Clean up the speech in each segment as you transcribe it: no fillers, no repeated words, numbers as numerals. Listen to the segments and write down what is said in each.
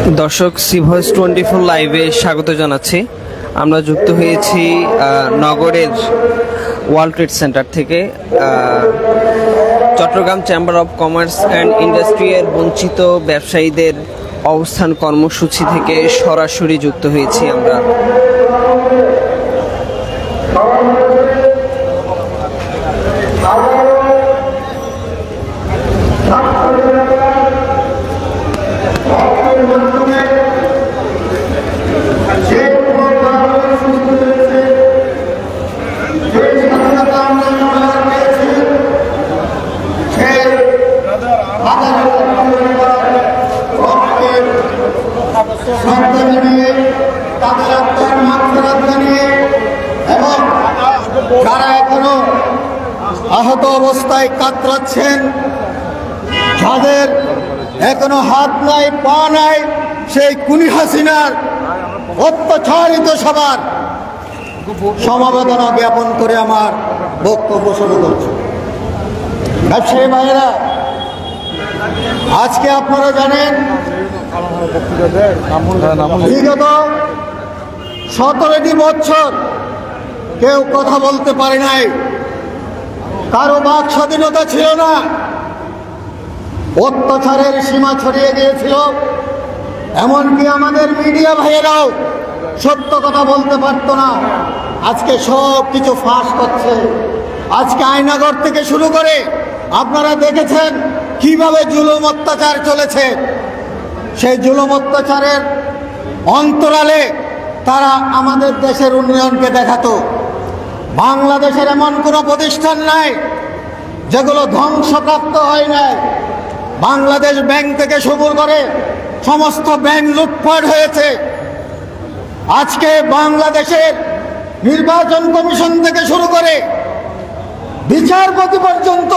দর্শক C voice 24 লাইভে স্বাগত জানাচ্ছি। আমরা যুক্ত হয়েছি নগরের ওয়ার্ল্ড ট্রেড সেন্টার থেকে। Chattogram chamber of commerce and industry এর বঞ্চিত ব্যবসায়ীদের অবস্থান কর্মসূচি থেকে সরাসরি যুক্ত হয়েছি আমরা। যারা এখনো আহত অবস্থায় কাতরাচ্ছেন, যাদের এখনো হাত নাই পা নাই, সেই খুনি হাসিনার অত্যাচারিত সবার সমবেদনা জ্ঞাপন করে আমার বক্তব্য শুরু করছি। ব্যবসায়ী ভাইয়েরা, আজকে আপনারা জানেন বিগত 17টি বছর কেউ কথা বলতে পারে নাই, কারো বাক স্বাধীনতা ছিল না, অত্যাচারের সীমা ছড়িয়ে গিয়েছিল। এমনকি আমাদের মিডিয়া ভাইয়েরাও সত্য কথা বলতে পারত না। আজকে সব কিছু ফাঁস করছে। আজকে আয়নাগর থেকে শুরু করে আপনারা দেখেছেন কিভাবে জুলুম অত্যাচার চলেছে। সেই জুলুম অত্যাচারের অন্তরালে তারা আমাদের দেশের উন্নয়নকে দেখাতো। বাংলাদেশের এমন কোনো প্রতিষ্ঠান নাই যেগুলো ধ্বংসপ্রাপ্ত হয় নাই। বাংলাদেশ ব্যাংক থেকে শুরু করে সমস্ত ব্যাংক লুটপাট হয়েছে। আজকে বাংলাদেশের নির্বাচন কমিশন থেকে শুরু করে বিচারপতি পর্যন্ত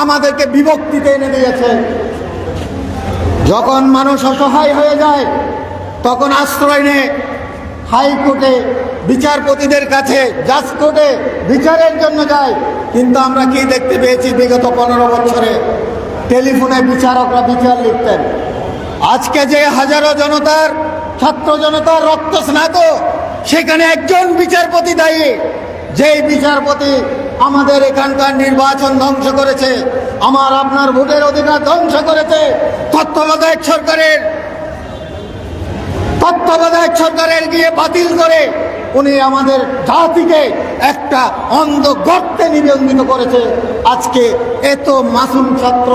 আমাদেরকে বিভক্তিতে এনে দিয়েছে। যখন মানুষ অসহায় হয়ে যায় তখন আশ্রয় নেয় হাইকোর্টে, বিচারপতিদের কাছে, জাজ কোর্টে বিচারের জন্য যায়। কিন্তু আমরা কি দেখতে পেয়েছি বিগত 15 বছরে? টেলিফোনে বিচারকরা বিচার লিখতেন। আজকে যে হাজারো জনতার, ছাত্র জনতার রক্ত স্নাত, সেখানে একজন বিচারপতি দায়ী, যেই বিচারপতি আমাদের এখানকার নির্বাচন ধ্বংস করেছে, আমার আপনার ভোটের অধিকার ধ্বংস করেছে। তত্ত্বাবধায়ক সরকারের গিয়ে বাতিল করে উনি আমাদের জাতিকে একটা অন্ধ গর্তে নিবন্ধিত করেছে। আজকে এত মাসুম ছাত্র,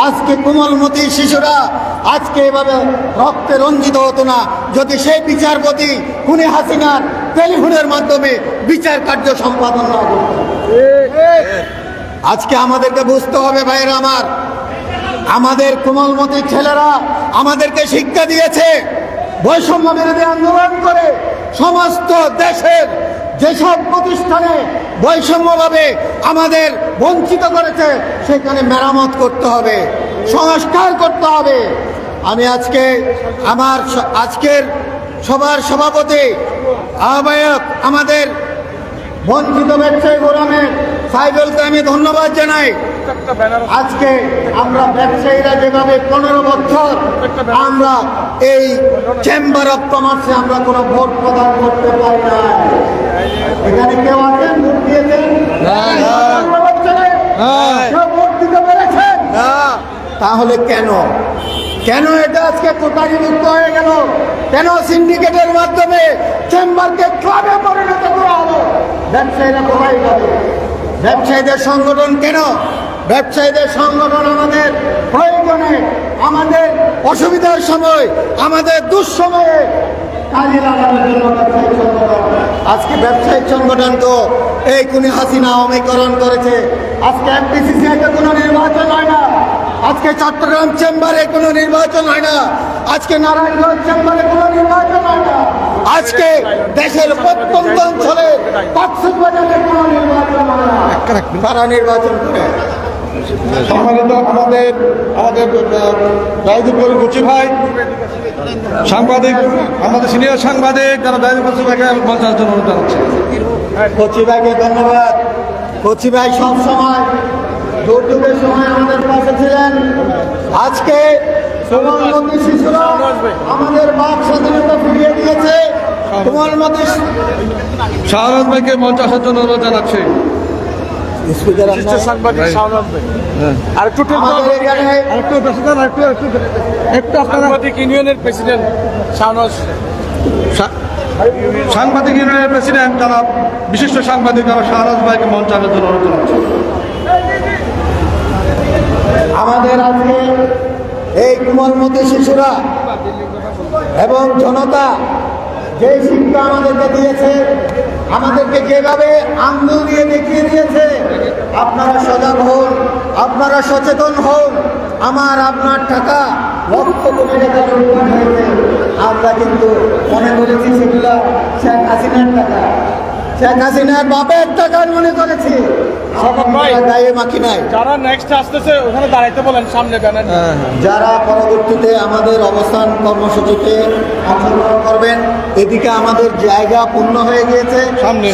আজকে কোমলমতি শিশুরা আজকে এভাবে রক্তে রঞ্জিত হতো না যদি সেই বিচারপতি খুনি হাসিনার টেলিফোনের মাধ্যমে বিচার কার্য সম্পাদন না করত। আজকে আমাদেরকে বুঝতে হবে ভাইয়েরা আমার, আমাদের কোমলমতি ছেলেরা আমাদেরকে শিক্ষা দিয়েছে বৈষম্য বিরোধী আন্দোলন করে সমস্ত দেশের যেসব প্রতিষ্ঠানে বৈষম্যভাবে আমাদের বঞ্চিত করেছে সেখানে মেরামত করতে হবে, সংস্কার করতে হবে। আমি আজকে আমার আজকের সবার সভাপতি আহ্বায়ক আমাদের বঞ্চিত ব্যবসায়ী ফোরামের সাইদুলকে আমি ধন্যবাদ জানাই। আজকে আমরা ব্যবসায়ীরা যেভাবে 15 বছর আমরা এই চেম্বার অফ কমার্সে আমরা কোনো ভোট প্রদান করতে পারি না। এখানে কেউ আছেন ভোট দিয়েছেন? ভোট দিতে পেরেছেন? তাহলে কেন এটা আজকে কোটারিমুক্ত হয়ে গেল? কেন সিন্ডিকেটের মাধ্যমে চেম্বারকে ক্লাবে পরিণত করা হলো? ব্যবসায়ীরা কোথায় যাবে? ব্যবসায়ীদের সংগঠন কেন? ব্যবসায়ীদের সংগঠন আমাদের প্রয়োজনে, আমাদের অসুবিধার সময়, আমাদের দুঃসময়ে কাজে লাগানোর জন্য ব্যবসায়িক সংগঠন। আজকে ব্যবসায়িক সংগঠন তো এই খুনি হাসিনা অমীকরণ করেছে। আজকে এফডিসিসিআইতে কোনো নির্বাচন হয় না, আজকে চট্টগ্রাম চেম্বারে কোনো নির্বাচন হয় না, আজকে নারায়ণগঞ্জ চেম্বারে কোনো নির্বাচন হয় না, আজকে দেশের প্রত্যন্ত অঞ্চলে কক্সবাজারে কোনো নির্বাচন হয় না। তারা নির্বাচন করে। সম্মানিত আমাদের দায়িত্ব গুচি ভাই সাংবাদিক, আমাদের সিনিয়র সাংবাদিক যারা দায়িত্ব ভাইকে মঞ্চার জন্য অনুরোধ জানাচ্ছি। কচি ভাইকে ধন্যবাদ। কচি ভাই সবসময় দুর্যোগের সময় আমাদের পাশে ছিলেন। আজকে শিশুরা কোমলমতি শাহনাজ ভাইকে মঞ্চে আসার জন্য অনুরোধ জানাচ্ছি। স্পিকার সাংবাদিক শাহনাজ ভাই আর একটু সাংবাদিক ইউনিয়নের প্রেসিডেন্ট শাহনাজ, সাংবাদিক ইউনিয়নের প্রেসিডেন্ট যারা বিশিষ্ট সাংবাদিক যারা শাহনাজ ভাইকে মঞ্চে আসার জন্য অনুরোধ জানাচ্ছি। আমাদের আজকে এই কোমলমতি শিশুরা এবং জনতা যে শিক্ষা আমাদেরকে দিয়েছে, আমাদেরকে যেভাবে আঙ্গুল দিয়ে দেখিয়ে দিয়েছে, আপনারা সজাগ হন, আপনারা সচেতন হন। আমার আপনার টাকা লক্ষ কোটি টাকা লুটপাট হয়েছে, আমরা কিন্তু মনে করেছি সেগুলো শেখ হাসিনার টাকা, শেখ হাসিনার বাপের টাকার মনে করেছি, গায়ে মাখি নাই। যারা নেক্সট আসতেছে ওখানে দাঁড়াইতে বলেন, সামনে ব্যানার। যারা পরবর্তীতে আমাদের অবস্থান কর্মসূচিতে অংশগ্রহণ করবেন, এদিকে আমাদের জায়গা পূর্ণ হয়ে গিয়েছে,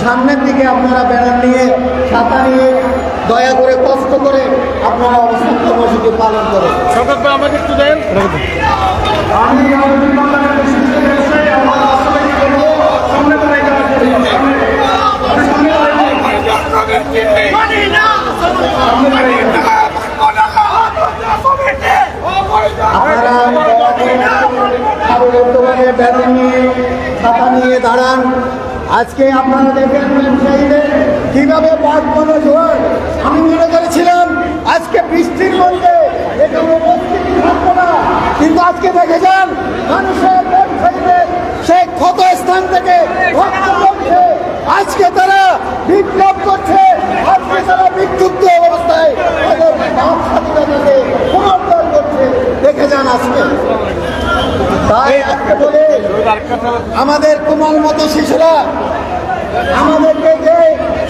সামনের দিকে আপনারা ব্যানার নিয়ে, ছাতা নিয়ে দয়া করে কষ্ট করে আপনারা অবস্থান কর্মসূচি পালন করেন। শওকত ভাই আমাকে একটু দেন। আমি বাংলাদেশের বিশিষ্ট ব্যবসায়ী আমার রাষ্ট্রপতি বলবো, সামনে দাঁড়াই যাওয়ার জন্য। আপনারা বর্তমানে ব্যানার নিয়ে, ছাতা নিয়ে দাঁড়ান। আজকে আপনারা দেখেন ব্যবসায়ীদের কিভাবে বাদ মানুষ হয়। আমি মনে করেছিলাম আজকে বৃষ্টির মধ্যে এখানে উপস্থিতি থাকবো না, কিন্তু আজকে দেখে যান মানুষের ব্যবসায়ীদের সেই ক্ষত স্থান থেকে রক্ত পড়ছে। আজকে তারা বিপ্লব করছে, আজকে তারা বিক্ষুব্ধ অবস্থায় তাদের বাক স্বাধীনতাকে পুনরুদ্ধার করছে। দেখে যান আজকে। তাই আজকে বলে আমাদের কোমলমতি শিশুরা আমাদেরকে যে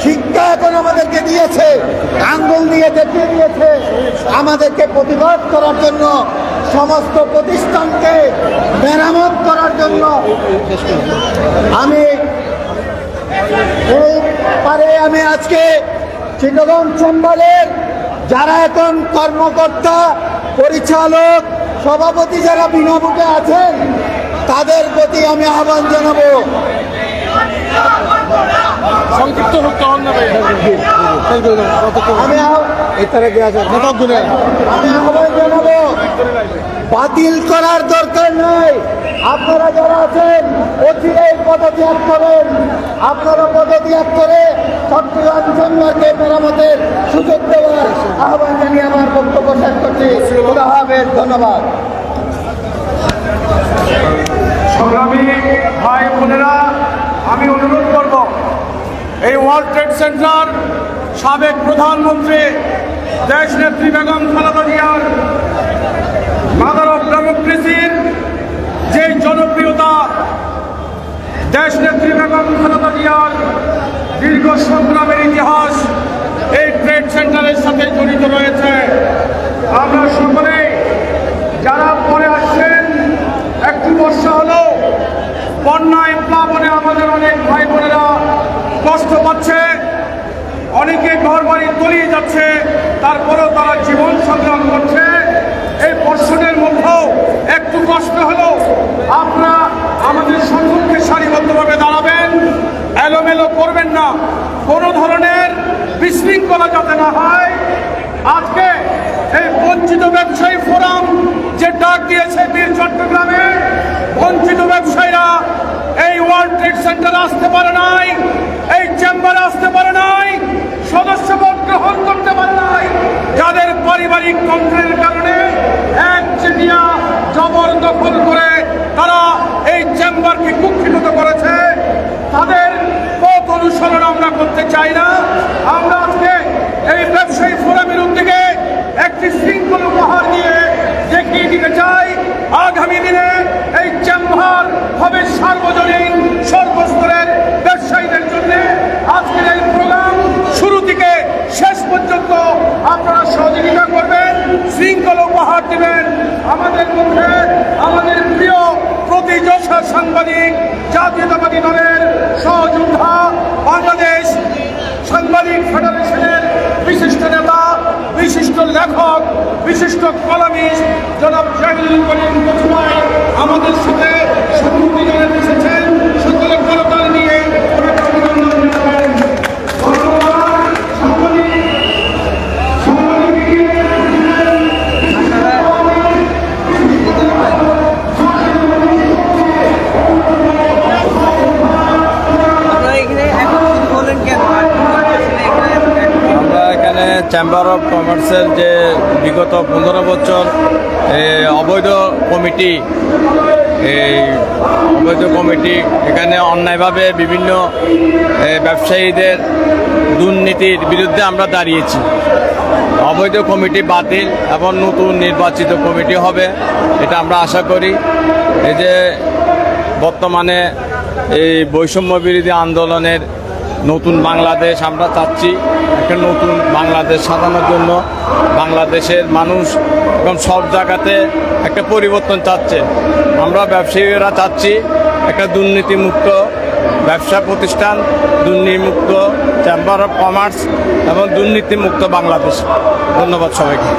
শিক্ষা এখন আমাদেরকে দিয়েছে, আঙ্গুল দিয়ে দেখিয়ে দিয়েছে, আমাদেরকে প্রতিবাদ করার জন্য, সমস্ত প্রতিষ্ঠানকে মেরামত করার জন্য। আমি এই পারে আমি আজকে চিটাগং চেম্বারের যারা এখন কর্মকর্তা, পরিচালক, সভাপতি যারা বিনা ভোটে আছেন, তাদের প্রতি আমি আহ্বান জানাবো। সংক্ষিপ্ত হতে হন না ভাই। আমি আহ্বান জানাবো, বাতিল করার দরকার নাই। আপনারা যারা আছেন অচিরেই পদত্যাগ করেন। আপনারা পদত্যাগ করে চট্টগ্রাম চেম্বারকে মেরামতের সুযোগ দেওয়ার আহ্বান জানিয়ে আমার বক্তব্য শেষ করছি। খোদা হাফেজ, ধন্যবাদ। সংগ্রামী ভাই বোনেরা, আমি অনুরোধ করব এই ওয়ার্ল্ড ট্রেড সেন্টার সাবেক প্রধানমন্ত্রী দেশ নেত্রী বেগম খালেদা জিয়ার মাদার অফ ডেমোক্রেসির যে জনপ্রিয়তা, দেশ নেত্রী বেগম খালেদা জিয়ার দীর্ঘ সংগ্রামের ইতিহাস এই ট্রেড সেন্টারের সাথে জড়িত রয়েছে। আমরা সকলে যারা পরে আসছেন, একটু বর্ষা হলো, বন্যায় প্লাবনে আমাদের অনেক ভাই বোনেরা কষ্ট পাচ্ছে, অনেকে ঘর বাড়ি তলিয়ে যাচ্ছে, তারপরেও তারা জীবন সংগ্রাম করছে। এই বর্ষণের মধ্যেও একটু কষ্ট হলো, আপনারা আমাদের সম্মুখে সারিবদ্ধভাবে দাঁড়াবেন, এলোমেলো করবেন না, কোনো ধরনের বিশৃঙ্খলা যাতে না হয়। আজকে এই বঞ্চিত ব্যবসায়ী ফোরাম যে ডাক দিয়েছে বীর চট্টগ্রামে, বঞ্চিত ব্যবসায়ীরা এই ওয়ার্ল্ড ট্রেড সেন্টারে আসতে পারে নাই, এই চেম্বারে আসতে পারে নাই, সদস্যপদ গ্রহণ করতে পারে নাই। যাদের পারিবারিক তন্ত্রের কারণে একচেটিয়া জবরদখল করে তারা এই চেম্বারকে কুক্ষিগত করেছে, তাদের পথ অনুসরণ আমরা করতে চাই না। আমরা আজকে এই ব্যবসায়ী ফোরামের উদ্যোগে একটি শৃঙ্খল উপহার দিয়ে দেখিয়ে দিতে চাই, আগামী দিনে এই চেম্বার হবে সার্বজনীন সর্বস্তরের ব্যবসায়ীদের জন্য। আজকের এই প্রোগ্রাম শুরু থেকে শেষ পর্যন্ত আপনারা সহযোগিতা করবেন, শৃঙ্খল উপহার দিবেন। আমাদের মধ্যে আমাদের প্রিয় প্রতিযশা সাংবাদিক, জাতীয়তাবাদী দলের সহযোদ্ধা, বাংলাদেশ সাংবাদিক ফেডারেশনের বিশিষ্ট নেতা, বিশিষ্ট লেখক, বিশিষ্ট কলামিস্ট জনাব জাহিদুল করিম আমাদের সাথে সম্মুখীন এসেছেন। সকলে চেম্বার অফ কমার্সের যে বিগত 15 বছর অবৈধ কমিটি এখানে অন্যায়ভাবে বিভিন্ন ব্যবসায়ীদের দুর্নীতির বিরুদ্ধে আমরা দাঁড়িয়েছি। অবৈধ কমিটি বাতিল এবং নতুন নির্বাচিত কমিটি হবে, এটা আমরা আশা করি। এই যে বর্তমানে এই বৈষম্য বিরোধী আন্দোলনের নতুন বাংলাদেশ আমরা চাচ্ছি, একটা নতুন বাংলাদেশ সাজানোর জন্য বাংলাদেশের মানুষ এবং সব জায়গাতে একটা পরিবর্তন চাচ্ছে। আমরা ব্যবসায়ীরা চাচ্ছি একটা দুর্নীতিমুক্ত ব্যবসা প্রতিষ্ঠান, দুর্নীতিমুক্ত চেম্বার অফ কমার্স এবং দুর্নীতিমুক্ত বাংলাদেশ। ধন্যবাদ সবাইকে।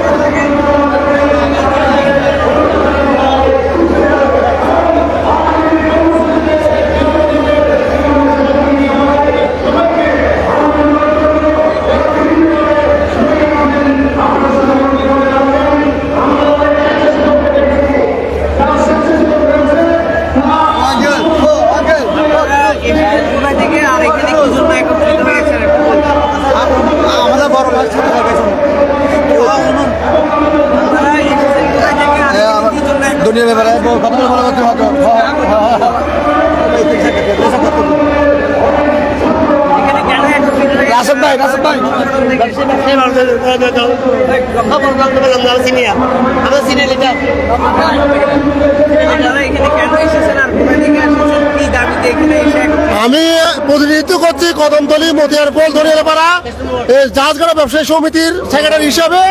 দুনিয়ার ব্যাপারে রাসেল ভাই আমি প্রতিনিধিত্ব করছি কদমতলী মতিয়ারপোল ধনিয়াপাড়া জাহাজগাড়া ব্যবসায়ী সমিতির সেক্রেটারি হিসাবে।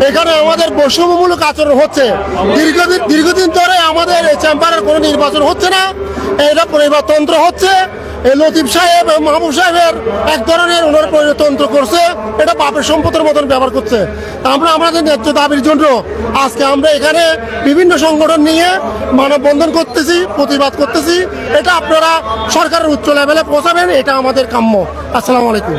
এখানে আমাদের বৈষম্যমূলক আচরণ হচ্ছে দীর্ঘদিন ধরে। আমাদের এই চেম্বারের কোনো নির্বাচন হচ্ছে না, এটা পরিবারতন্ত্র হচ্ছে। এই লতিফ সাহেব এবং মাহবুব সাহেবের এক ধরনের ওনার পরিতন্ত্র করছে, এটা বাপের সম্পদের মতন ব্যবহার করছে। আমরা আমাদের ন্যায্য দাবির জন্য আজকে আমরা এখানে বিভিন্ন সংগঠন নিয়ে মানববন্ধন করতেছি, প্রতিবাদ করতেছি। এটা আপনারা সরকারের উচ্চ লেভেলে পৌঁছাবেন, এটা আমাদের কাম্য। আসসালামু আলাইকুম।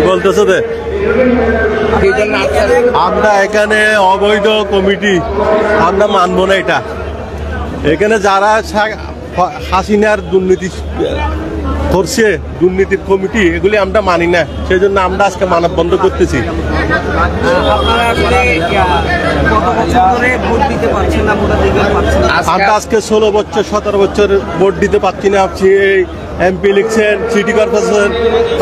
বলতেছে যে আমরা এখানে অবৈধ কমিটি আমরা মানবো না। এটা এখানে যারা হাসিনার দুর্নীতি করছে, দুর্নীতির কমিটি, এগুলি আমরা মানি না। সেই জন্য আমরা আজকে মানববন্ধন করতেছি। আমরা আজকে 16 বছর 17 বছর ভোট দিতে পারছি না। MP election, city corporation,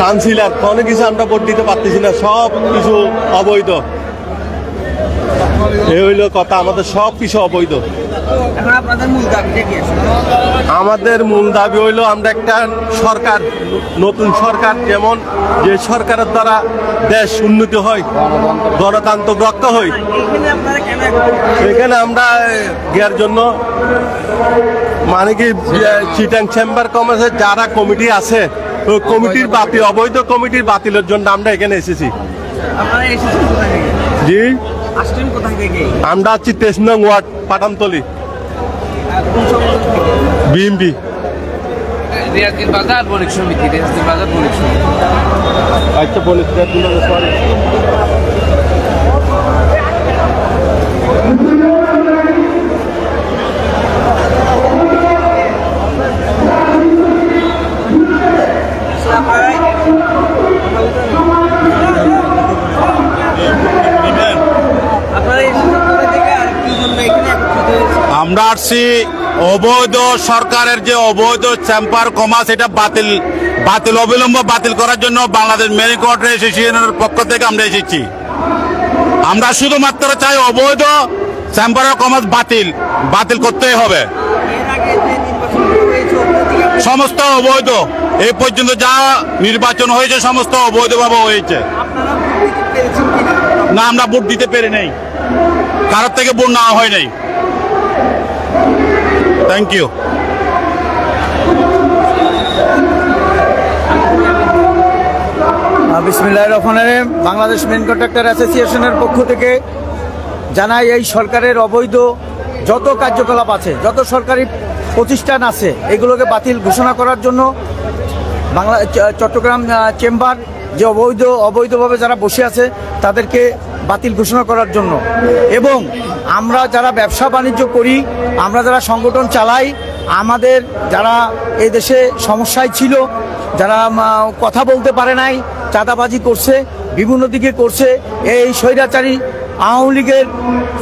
councillor, অনেক কিছু আমরা ভোট দিতে পারতেছি না। সব কিছু অবৈধ। এই হইল কথা, আমাদের সব কিছু অবৈধ। আমাদের মূল দাবি হইল আমরা একটা সরকার, নতুন সরকার, যেমন যে সরকারের দ্বারা দেশ উন্নতি হয়, গণতন্ত্র রক্ষা হয়। এখানে আমরা গিয়ার জন্য মানে কি চিটাং চেম্বার কমার্সের যারা কমিটি আছে, ওই কমিটির বাতিল, অবৈধ কমিটির বাতিলের জন্য আমরা এখানে এসেছি। জি, আমরা আছি 23 নং ওয়ার্ড, পাঠানতলী, বিএমপি। বাজার বণিক সমিতি, বাজার বণিক সমিতি। আচ্ছা, বণিক আমরা আসছি অবৈধ সরকারের যে অবৈধ চেম্বার কমার্স, এটা বাতিল অবিলম্ব বাতিল করার জন্য বাংলাদেশ মেরিন কোয়ার্টার অ্যাসোসিয়েশনের পক্ষ থেকে আমরা এসেছি। আমরা শুধুমাত্র চাই অবৈধ চেম্বার কমার্স বাতিল করতেই হবে। সমস্ত অবৈধ, এই পর্যন্ত যা নির্বাচন হয়েছে সমস্ত অবৈধভাবে হয়েছে। না, আমরা ভোট দিতে পেরে নেই, কারোর থেকে ভোট নেওয়া হয় নাই। Thank you. বিসমিল্লাহির রহমানির রহিম। বাংলাদেশ মেইন কন্ট্রাক্টর অ্যাসোসিয়েশনের পক্ষ থেকে জানাই, এই সরকারের অবৈধ যত কার্যকলাপ আছে, যত সরকারি প্রতিষ্ঠান আছে, এগুলোকে বাতিল ঘোষণা করার জন্য চট্টগ্রাম চেম্বার যে অবৈধভাবে যারা বসে আছে তাদেরকে বাতিল ঘোষণা করার জন্য, এবং আমরা যারা ব্যবসা বাণিজ্য করি, আমরা যারা সংগঠন চালাই, আমাদের যারা এই দেশে সমস্যায় ছিল, যারা কথা বলতে পারে নাই, চাঁদাবাজি করছে, বিভিন্ন দিকে করছে, এই স্বৈরাচারী আওয়ামী লীগের,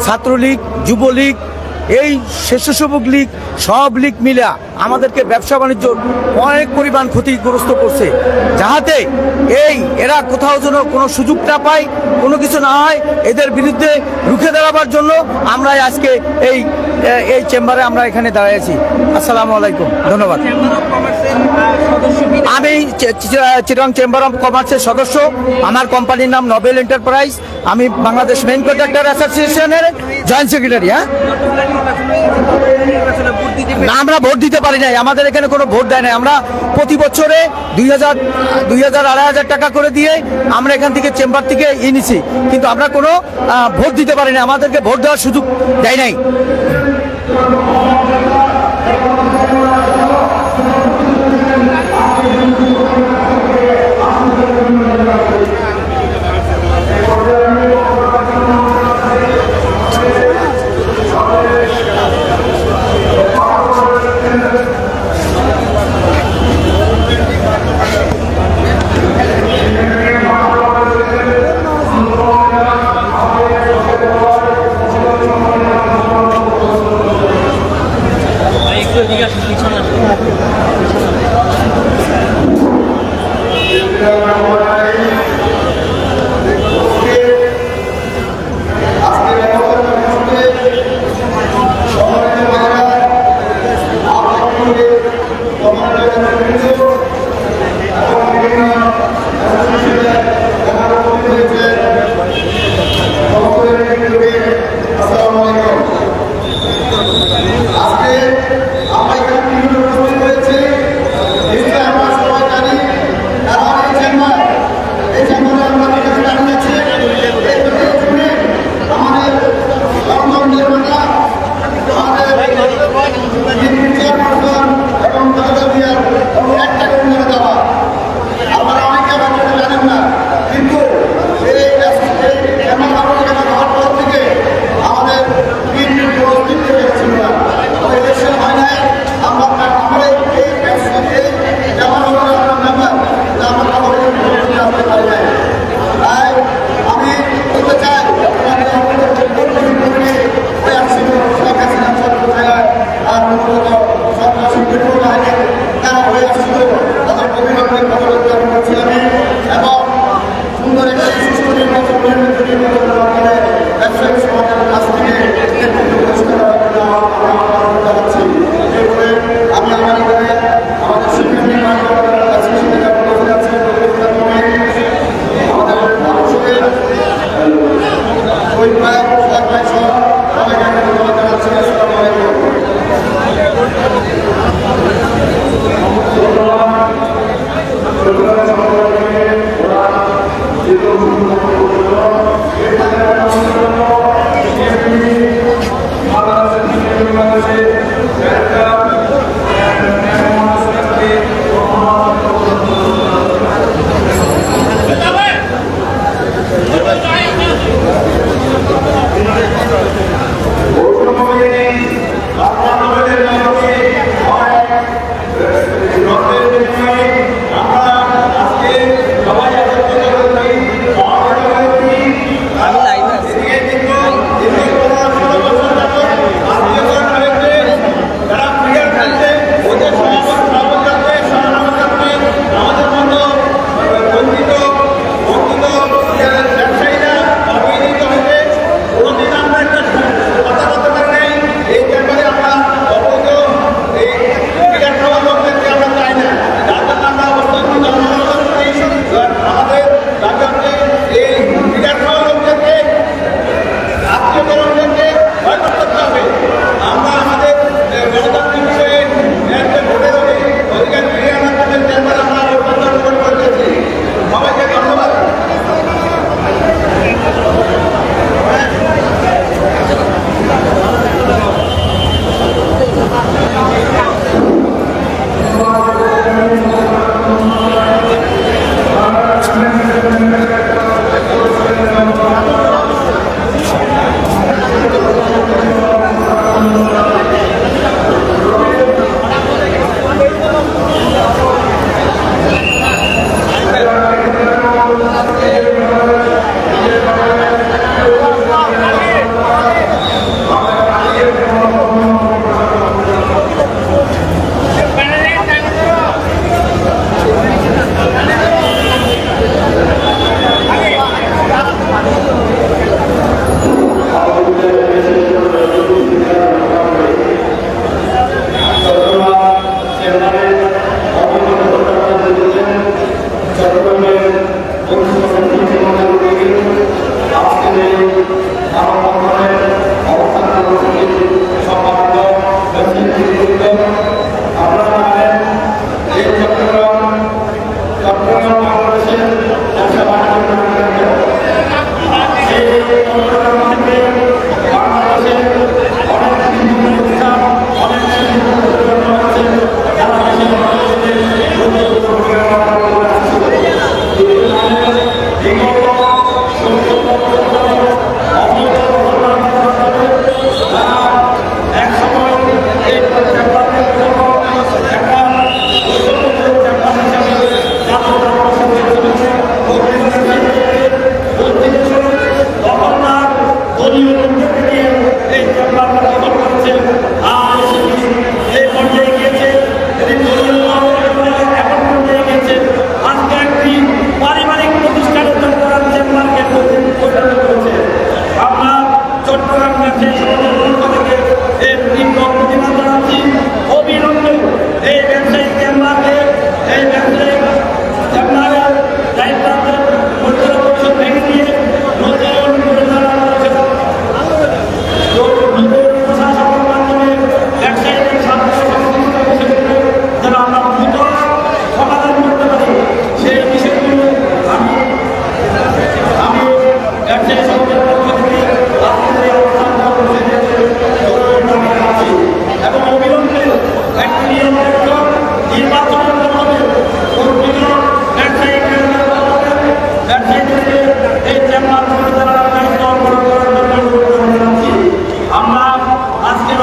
ছাত্রলীগ, যুবলীগ, এই স্বেচ্ছাসেবক লীগ, সব লীগ মিলে আমাদেরকে ব্যবসা বাণিজ্য অনেক পরিমাণ ক্ষতিগ্রস্ত করছে। যাহাতে এরা কোথাও যেন কোনো সুযোগ না পায়, কোনো কিছু না হয়, এদের বিরুদ্ধে রুখে দাঁড়াবার জন্য আমরা আজকে এই চেম্বারে আমরা এখানে দাঁড়িয়েছি। আসসালামু আলাইকুম, ধন্যবাদ। আমি চিটাগং চেম্বার অফ কমার্সের সদস্য। আমার কোম্পানির নাম নোবেল এন্টারপ্রাইজ। আমি বাংলাদেশ মেইন কন্ট্রাক্টর অ্যাসোসিয়েশনের জয়েন্ট সেক্রেটারি। আমরা ভোট দিতে পারি নাই, আমাদের এখানে কোনো ভোট দেয় নাই। আমরা প্রতি বছরে 2000, 2,500 টাকা করে দিয়ে আমরা এখান থেকে চেম্বার থেকে নিছি, কিন্তু আমরা কোনো ভোট দিতে পারি না, আমাদেরকে ভোট দেওয়ার সুযোগ দেয় নাই।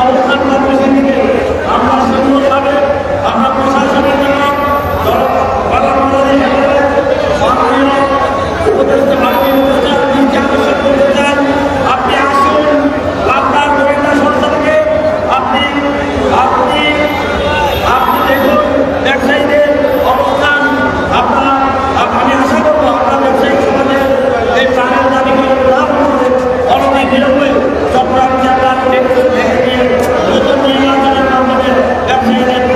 অবস্থান কর্মসূচি থেকে আমরা সুন্দরভাবে আমরা প্রশাসনের জন্য আপনি আসুন, আপনার গোয়েন্দা সংস্থাকে আপনি আপনি আপনি দেখুন ব্যবসায়ীদের অবস্থান। আমি আশা করবো আপনার ব্যবসায়িক সমাজের এই প্রাণের দাবিগুলো লাভ করবে। অনতি বিলম্বে চট্টগ্রাম জেলার নতুন নির্বাচনের মাধ্যমে ব্যবসায়ীদের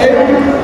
Thank you.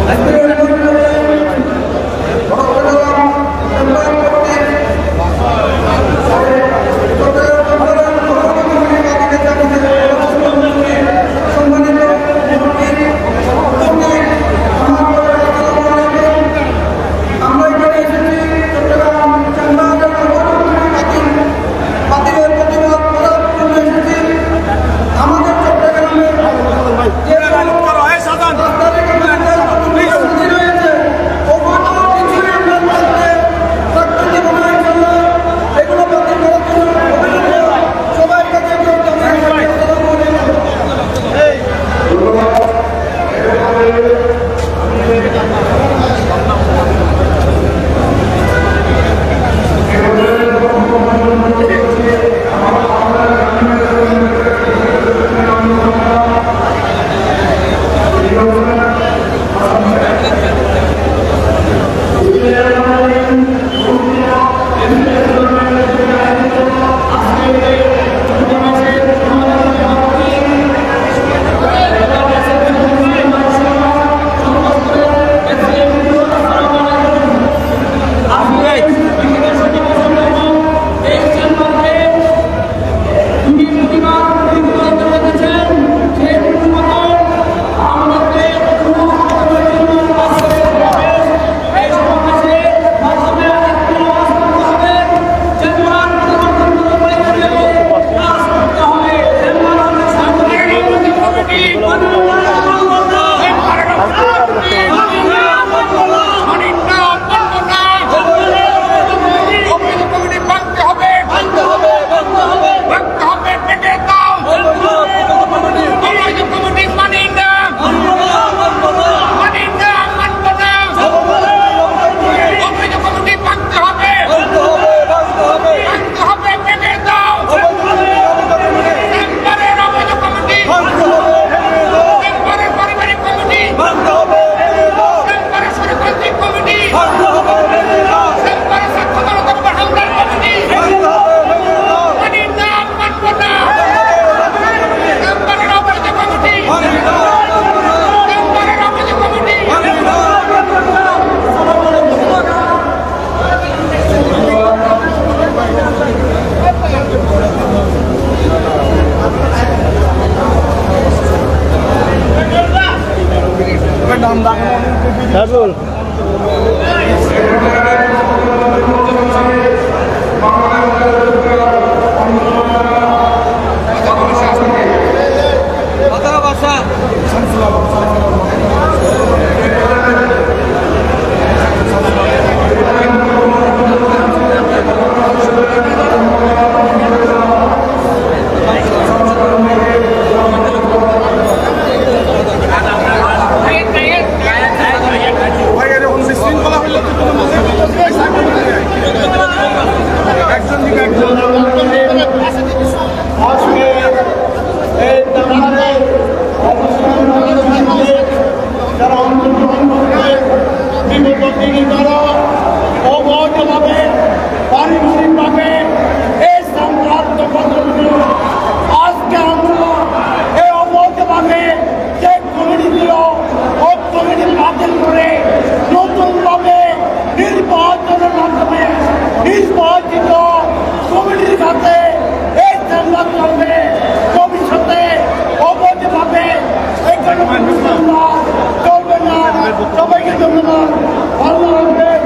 Thank you. সবাইকে ধন্যবাদ। ভালো রাখবেন।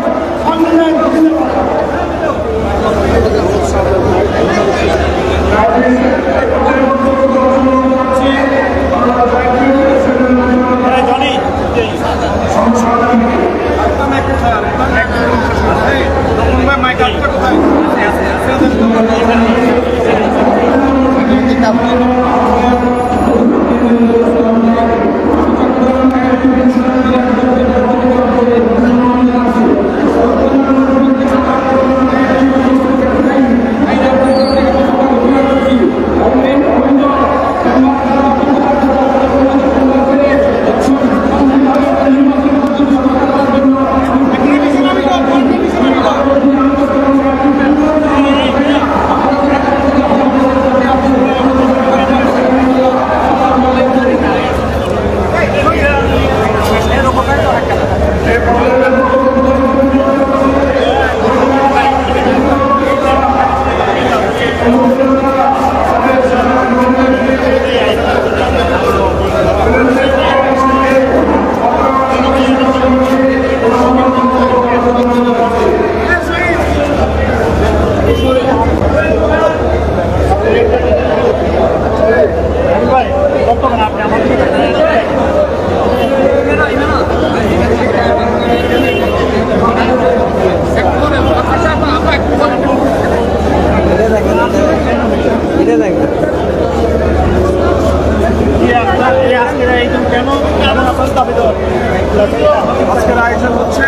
আজকের আয়োজন হচ্ছে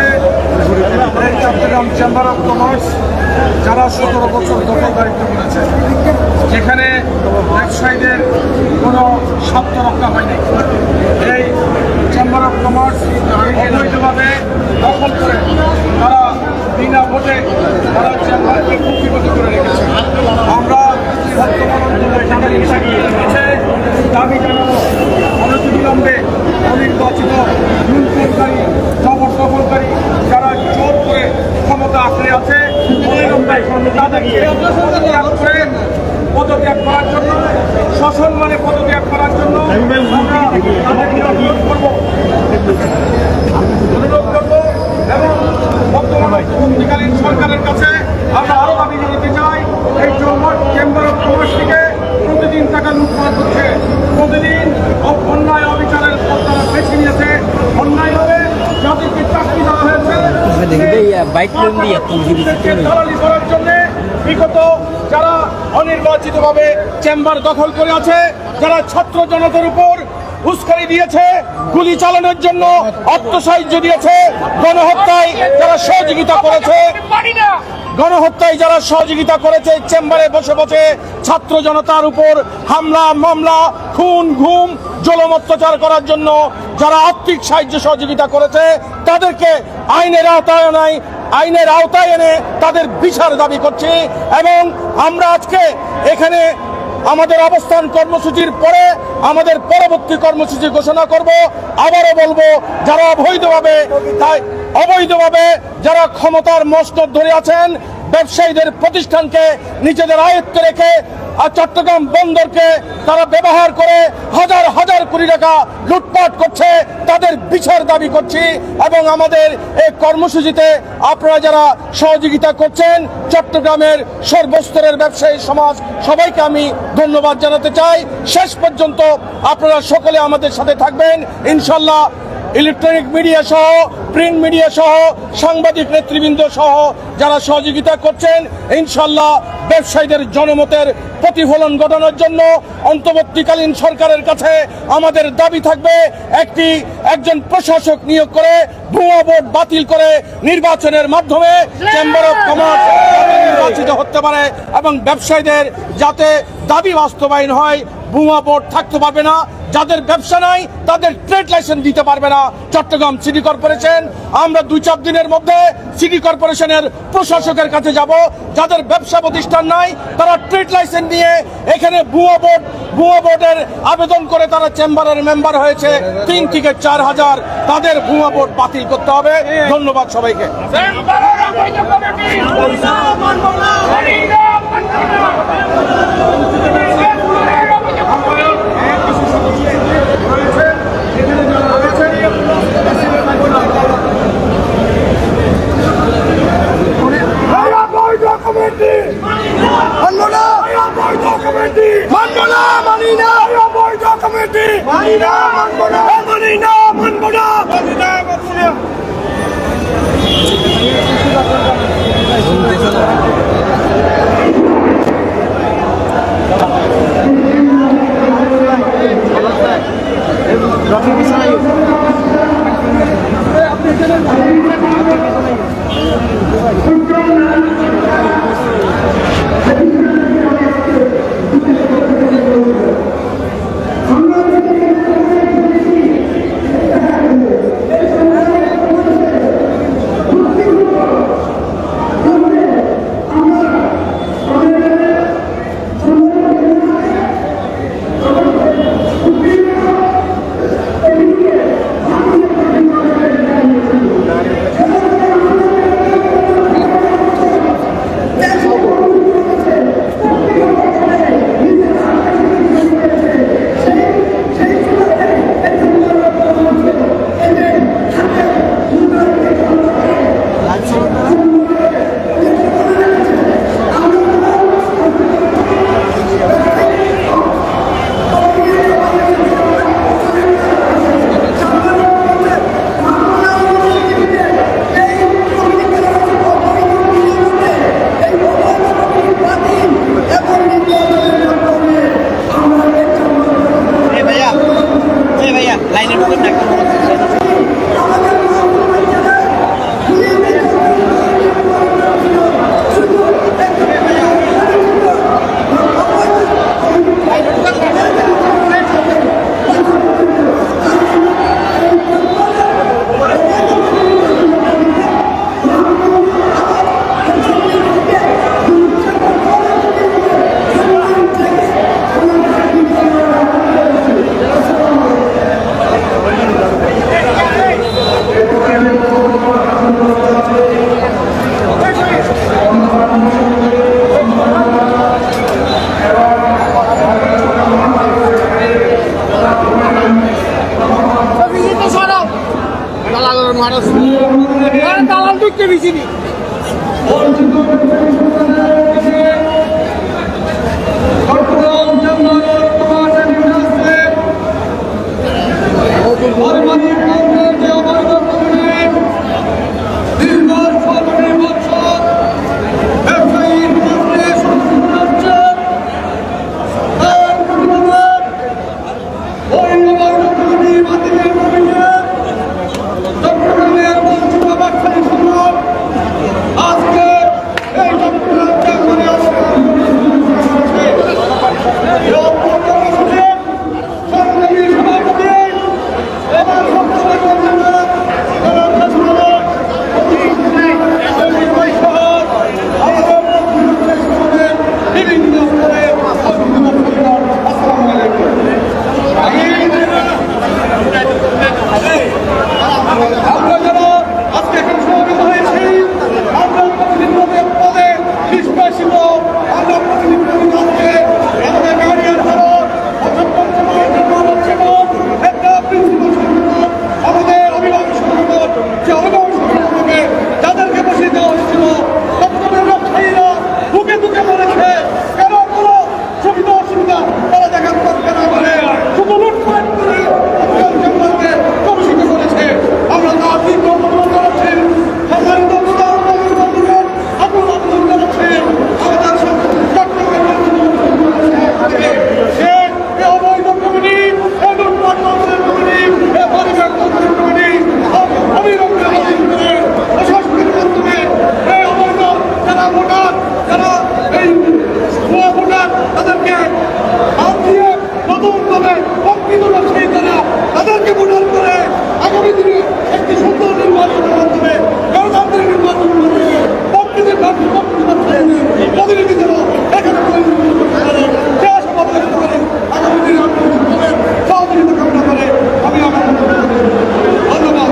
চট্টগ্রাম চেম্বার অফ কমার্স, যারা 17 বছর দখলদারিত্ব করেছে, যেখানে ব্যবসায়ীদের কোনো স্বার্থ রক্ষা হয়নি। এই চেম্বার অফ কমার্স অবৈধভাবে দখল করে তারা বিনা ভোটে তারা চেম্বারকে কুক্ষিগত করে রেখেছে। আমরা দাবি জানাবো অনতিবিলম্বে অনির্বাচিত লুণ্ঠনকারী জবরদখলকারী যারা জোর করে ক্ষমতা আঁকড়ে আছে তাদেরকে পদত্যাগ করার জন্য, সসম্মানে পদত্যাগ করার জন্য আমরা তাদেরকে অনুরোধ করবো এবং বর্তমানকালীন সরকারের কাছে আমরা আরো দাবি জানাতে চাই। এই চেম্বার অফ কমার্স থেকে প্রতিদিন টাকা লুটপাট হচ্ছে, প্রতিদিন অন্যায় অবিচারের পথ তারা বেছে নিয়েছে। অন্যায়ভাবে যাদেরকে চাকরি দেওয়া হয়েছে দালালি করার জন্য বিগত যারা অনির্বাচিতভাবে চেম্বার দখল করে আছে, যারা ছাত্র জনতার উপর উস্কানি দিয়েছে, গুলি চালানোর জন্য অর্থ সাহায্য দিয়েছে, গণহত্যায় যারা সহযোগিতা করেছে, গণহত্যায় যারা সহযোগিতা করেছে, চেম্বারে বসে বসে ছাত্র জনতার উপর হামলা মামলা খুন ঘুম জুলুম অত্যাচার করার জন্য যারা আর্থিক সাহায্য সহযোগিতা করেছে, তাদেরকে আইনের আওতায় এনে তাদের বিচার দাবি করছি। এবং আমরা আজকে এখানে আমাদের অবস্থান কর্মসূচির পরে আমাদের পরবর্তী কর্মসূচি ঘোষণা করব। আবারও বলবো, যারা অবৈধভাবে যারা ক্ষমতার মসনদ ধরে আছেন, ব্যবসায়ীদের প্রতিষ্ঠানকে নিজেদের আয়ত্তে রেখে আর চট্টগ্রাম বন্দরকে তারা ব্যবহার করে হাজার হাজার কোটি টাকা লুটপাট করছে, তাদের বিচার দাবি করছি। এবং আমাদের এই কর্মসূচিতে আপনারা যারা সহযোগিতা করছেন, চট্টগ্রামের সর্বস্তরের ব্যবসায়ী সমাজ, সবাইকে আমি ধন্যবাদ জানাতে চাই। শেষ পর্যন্ত আপনারা সকলে আমাদের সাথে থাকবেন ইনশাল্লাহ। ইলেকট্রনিক মিডিয়া সহ, প্রিন্ট মিডিয়া সহ, সাংবাদিক নেতৃবৃন্দ সহ যারা সহযোগিতা করছেন, ইনশাল্লাহ ব্যবসায়ীদের জনমতের প্রতিফলন ঘটানোর জন্য অন্তর্বর্তীকালীন সরকারের কাছে আমাদের দাবি থাকবে একজন প্রশাসক নিয়োগ করে ভুয়া ভোট বাতিল করে নির্বাচনের মাধ্যমে চেম্বার অফ কমার্স নির্বাচিত হতে পারে এবং ব্যবসায়ীদের যাতে দাবি বাস্তবায়ন হয়। ভুয়া ভোট থাকতে পারবে না, যাদের ব্যবসা নাই তাদের ট্রেড লাইসেন্স দিতে পারবে না চট্টগ্রাম সিটি কর্পোরেশন। আমরা 2-4 দিনের মধ্যে সিটি কর্পোরেশনের প্রশাসকের কাছে যাব, যাদের ব্যবসা প্রতিষ্ঠান নাই তারা ট্রেড লাইসেন্স নিয়ে এখানে ভুয়া ভোটের আবেদন করে তারা চেম্বারের মেম্বার হয়েছে 3 থেকে 4 হাজার, তাদের ভুয়া ভোট বাতিল করতে হবে। ধন্যবাদ সবাইকে। সভাপতি নির্বাচনের মাধ্যমে গণতান্ত্রিক নির্বাচনের মাধ্যমে প্রকৃতির প্রতিনিধি যেন এখানে সে আশাবাদ ব্যক্ত করে আগামী দিনে সহযোগিতা কামনা করে আমি আমার ধন্যবাদ।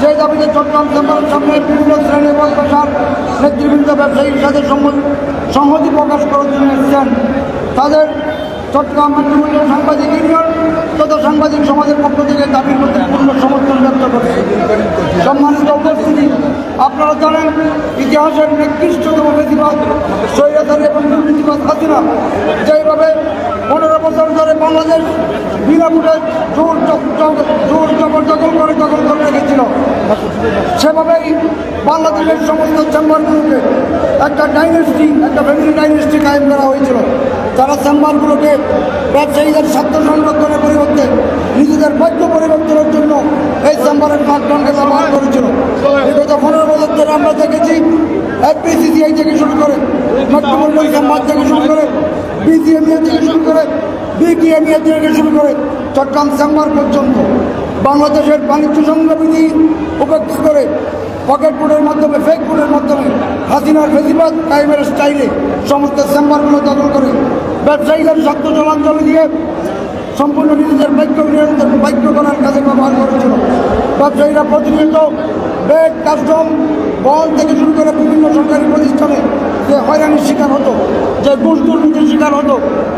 যে দাবিতে চট্টগ্রাম চেম্বারের সামনে বিভিন্ন শ্রেণী এবং পেশার নেতৃবৃন্দ ব্যবসায়ীর সাথে সংহতি প্রকাশ করার জন্য এসেছেন, তাদের চট্টগ্রাম মেট্রোপলিটন সাংবাদিক ইউনিয়ন তথা সাংবাদিক সমাজের পক্ষ থেকে দাবির প্রতি পূর্ণ সমর্থন ব্যক্ত করছে। সম্মানিত উপস্থিতি, আপনারা জানেন ইতিহাসের নিকৃষ্টতম বেশিরভাগ স্বৈরাচারী এবং দুর্নীতিবাদ হাসিনা যেভাবে 15 বছর ধরে বাংলাদেশ বিনামূল্যে জোর জবরদখল করে রেখেছিল, সেভাবেই বাংলাদেশের সমস্ত চেম্বারগুলোকে একটা ফ্যামিলি ডাইনেস্টি কায়েম করা হয়েছিল। তারা চেম্বারগুলোকে ব্যবসায়ীদের স্বার্থ সংরক্ষণের পরিবর্তে নিজেদের ভাগ্য পরিবর্তনের জন্য এই চেম্বারের প্ল্যাটফর্মকে ব্যবহার করেছিল। বিগত 15 বছর ধরে আমরা দেখেছি FPCCI থেকে শুরু করে মেট্রোপলিটন চেম্বার থেকে শুরু করে BGMA থেকে শুরু করে BKMA থেকে শুরু করে চট্টগ্রাম চেম্বার পর্যন্ত বাংলাদেশের বাণিজ্য সংবিধি উপেক্ষা করে পকেট ফুডের মাধ্যমে ফেক ফুডের মাধ্যমে হাসিনার ফেসিবাদ কায়েমের স্টাইলে সমস্ত চেম্বারগুলো দখল করে ব্যবসায়ীদের স্বার্থ জলাঞ্জলি দিয়ে সম্পূর্ণ নিজেদের বাক্য করার কাজে ব্যবহার করেছিল। ব্যবসায়ীরা প্রতিনিয়ত বেড, কাস্টম, বন থেকে শুরু করে বিভিন্ন সরকারি প্রতিষ্ঠানে যে হয়রানির শিকার হতো, যে ঘুষ দুর্নীতির শিকার হতো,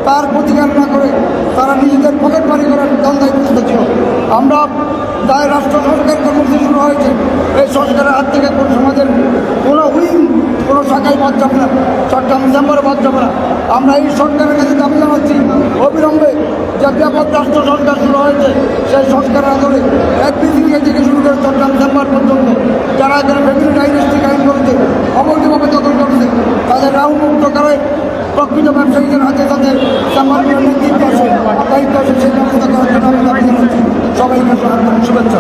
তার প্রতিকার না করে তারা নিজেদের পকেট বাড়ি করার ধান্দায় ব্যস্ত ছিল। আমরা যাই রাষ্ট্র সংস্কার কর্মসূচি শুরু হয়েছে, এই সংস্কারের হাত থেকে কোনো সমাজের কোনো কোনো শাখায় বাদ যাবে না, চট্টগ্রাম চেম্বারে বাদ যাবে না। আমরা এই সরকারের কাছে দাবি জানাচ্ছি অবিলম্বে যে ব্যাপক রাষ্ট্র সংস্কার শুরু হয়েছে সেই সংস্কারের আদরে FPCCI থেকে শুরু করে চট্টগ্রাম চেম্বার পর্যন্ত যারা এখানে ফ্যামিলি ডাইনেস্টি কায়েম করেছে, অবৈধভাবে দখল করেছে, তাদের রাউমুক্ত করে প্রকৃত ব্যবসায়ীদের হাতে তাদের চেম্বারগুলোর নেতৃত্ব আসে, দায়িত্ব আসে, সেই ব্যবস্থা করার জন্য আমি দাবি জানাচ্ছি। সবাইকে শুভেচ্ছা।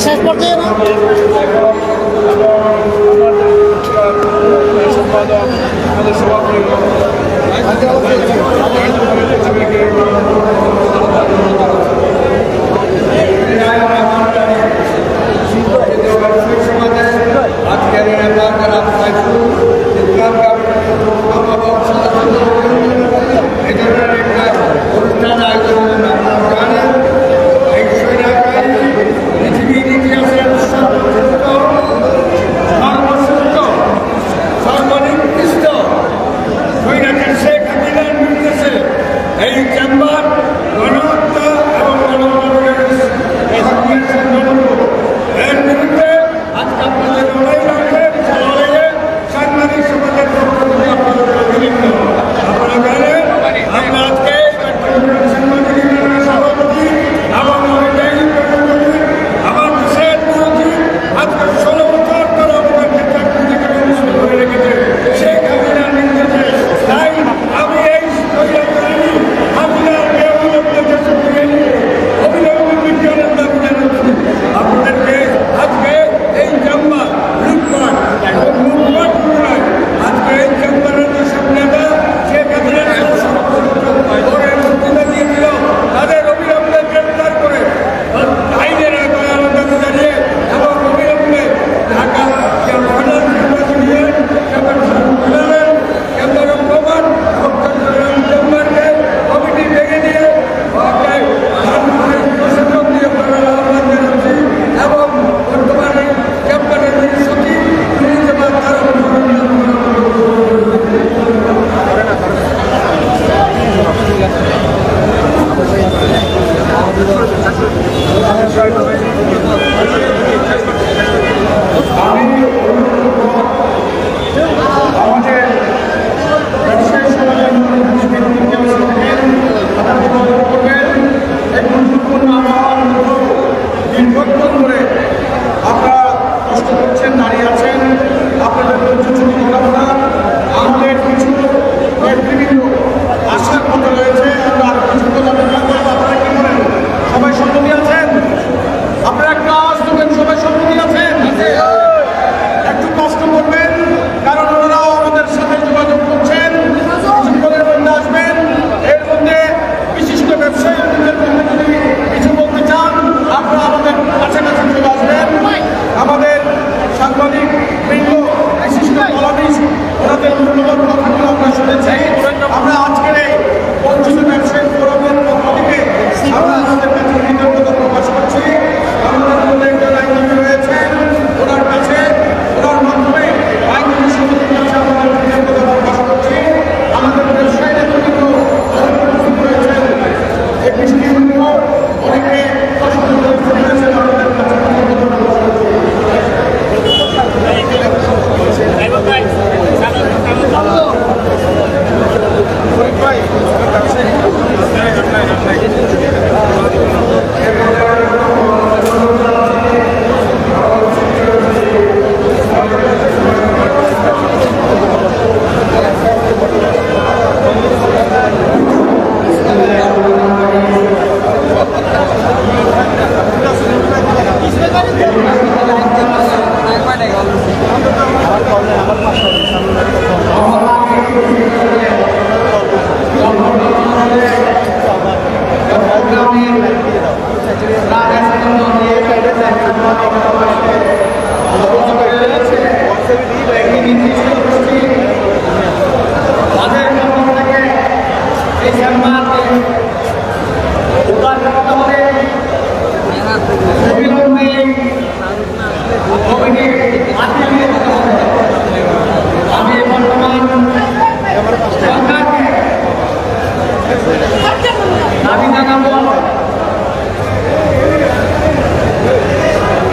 শেষ পর্যায়ে না আমাদের সভাপতি সর্বনিকৃষ্ট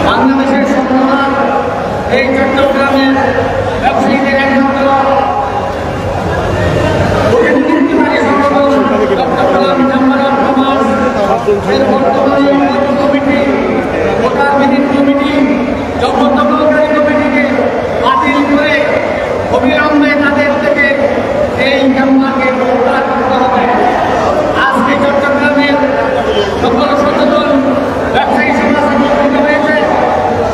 বাংলাদেশের সন্তান এই চট্টগ্রামের ব্যবসায়ীদের একমাত্র কমিটি ভোটারবিহীন কমিটি জবরদখলকারী কমিটিকে বাতিল করে অবিলম্বে তাদের থেকে এই চেম্বারকে প্রত্যাহার করতে হবে। আজকে চট্টগ্রামের সকল সচেতন ব্যবসায়ী সমাজ একত্রিত হয়েছে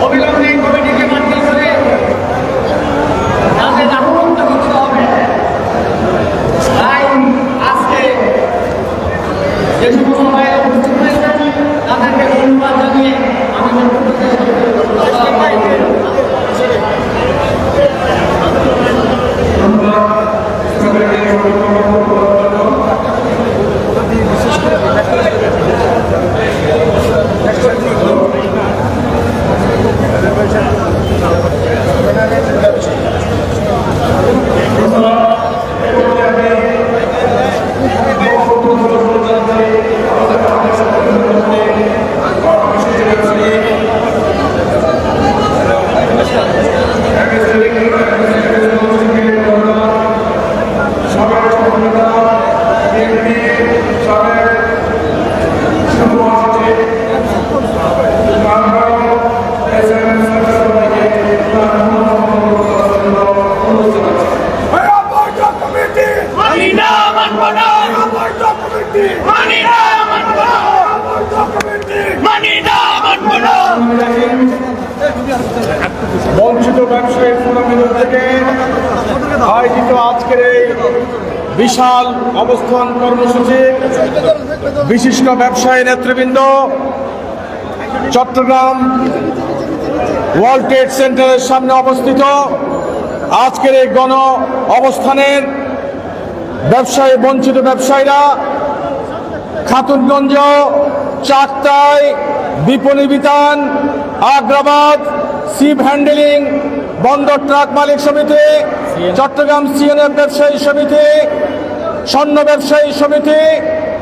অবিলম্বে এই কমিটিকে বাতিল করে তাদের আত্মহত্যা করতে হবে। তাই আজকে যে সমস্ত ভাইরা উপস্থিত হয়েছেন তাদেরকে ধন্যবাদ জানিয়ে আমি বঞ্চিত ব্যবসায়ী ফোরামের থেকে আয়োজিত আজকের এই বিশাল অবস্থান কর্মসূচি বিশিষ্ট ব্যবসায়ী নেতৃবৃন্দ চট্টগ্রাম ওয়ার্ল্ড ট্রেড সেন্টারের সামনে অবস্থিত আজকের এই গণ অবস্থানের ব্যবসায়ী বঞ্চিত ব্যবসায়ীরা খাতুনগঞ্জ, চাকতাই, বিপণী বিতান, আগ্রাবাদ, শিপ হ্যান্ডেলিং, বন্দর ট্রাক মালিক সমিতি, চট্টগ্রাম সিএনএফ ব্যবসায়ী সমিতি, স্বর্ণ ব্যবসায়ী সমিতি,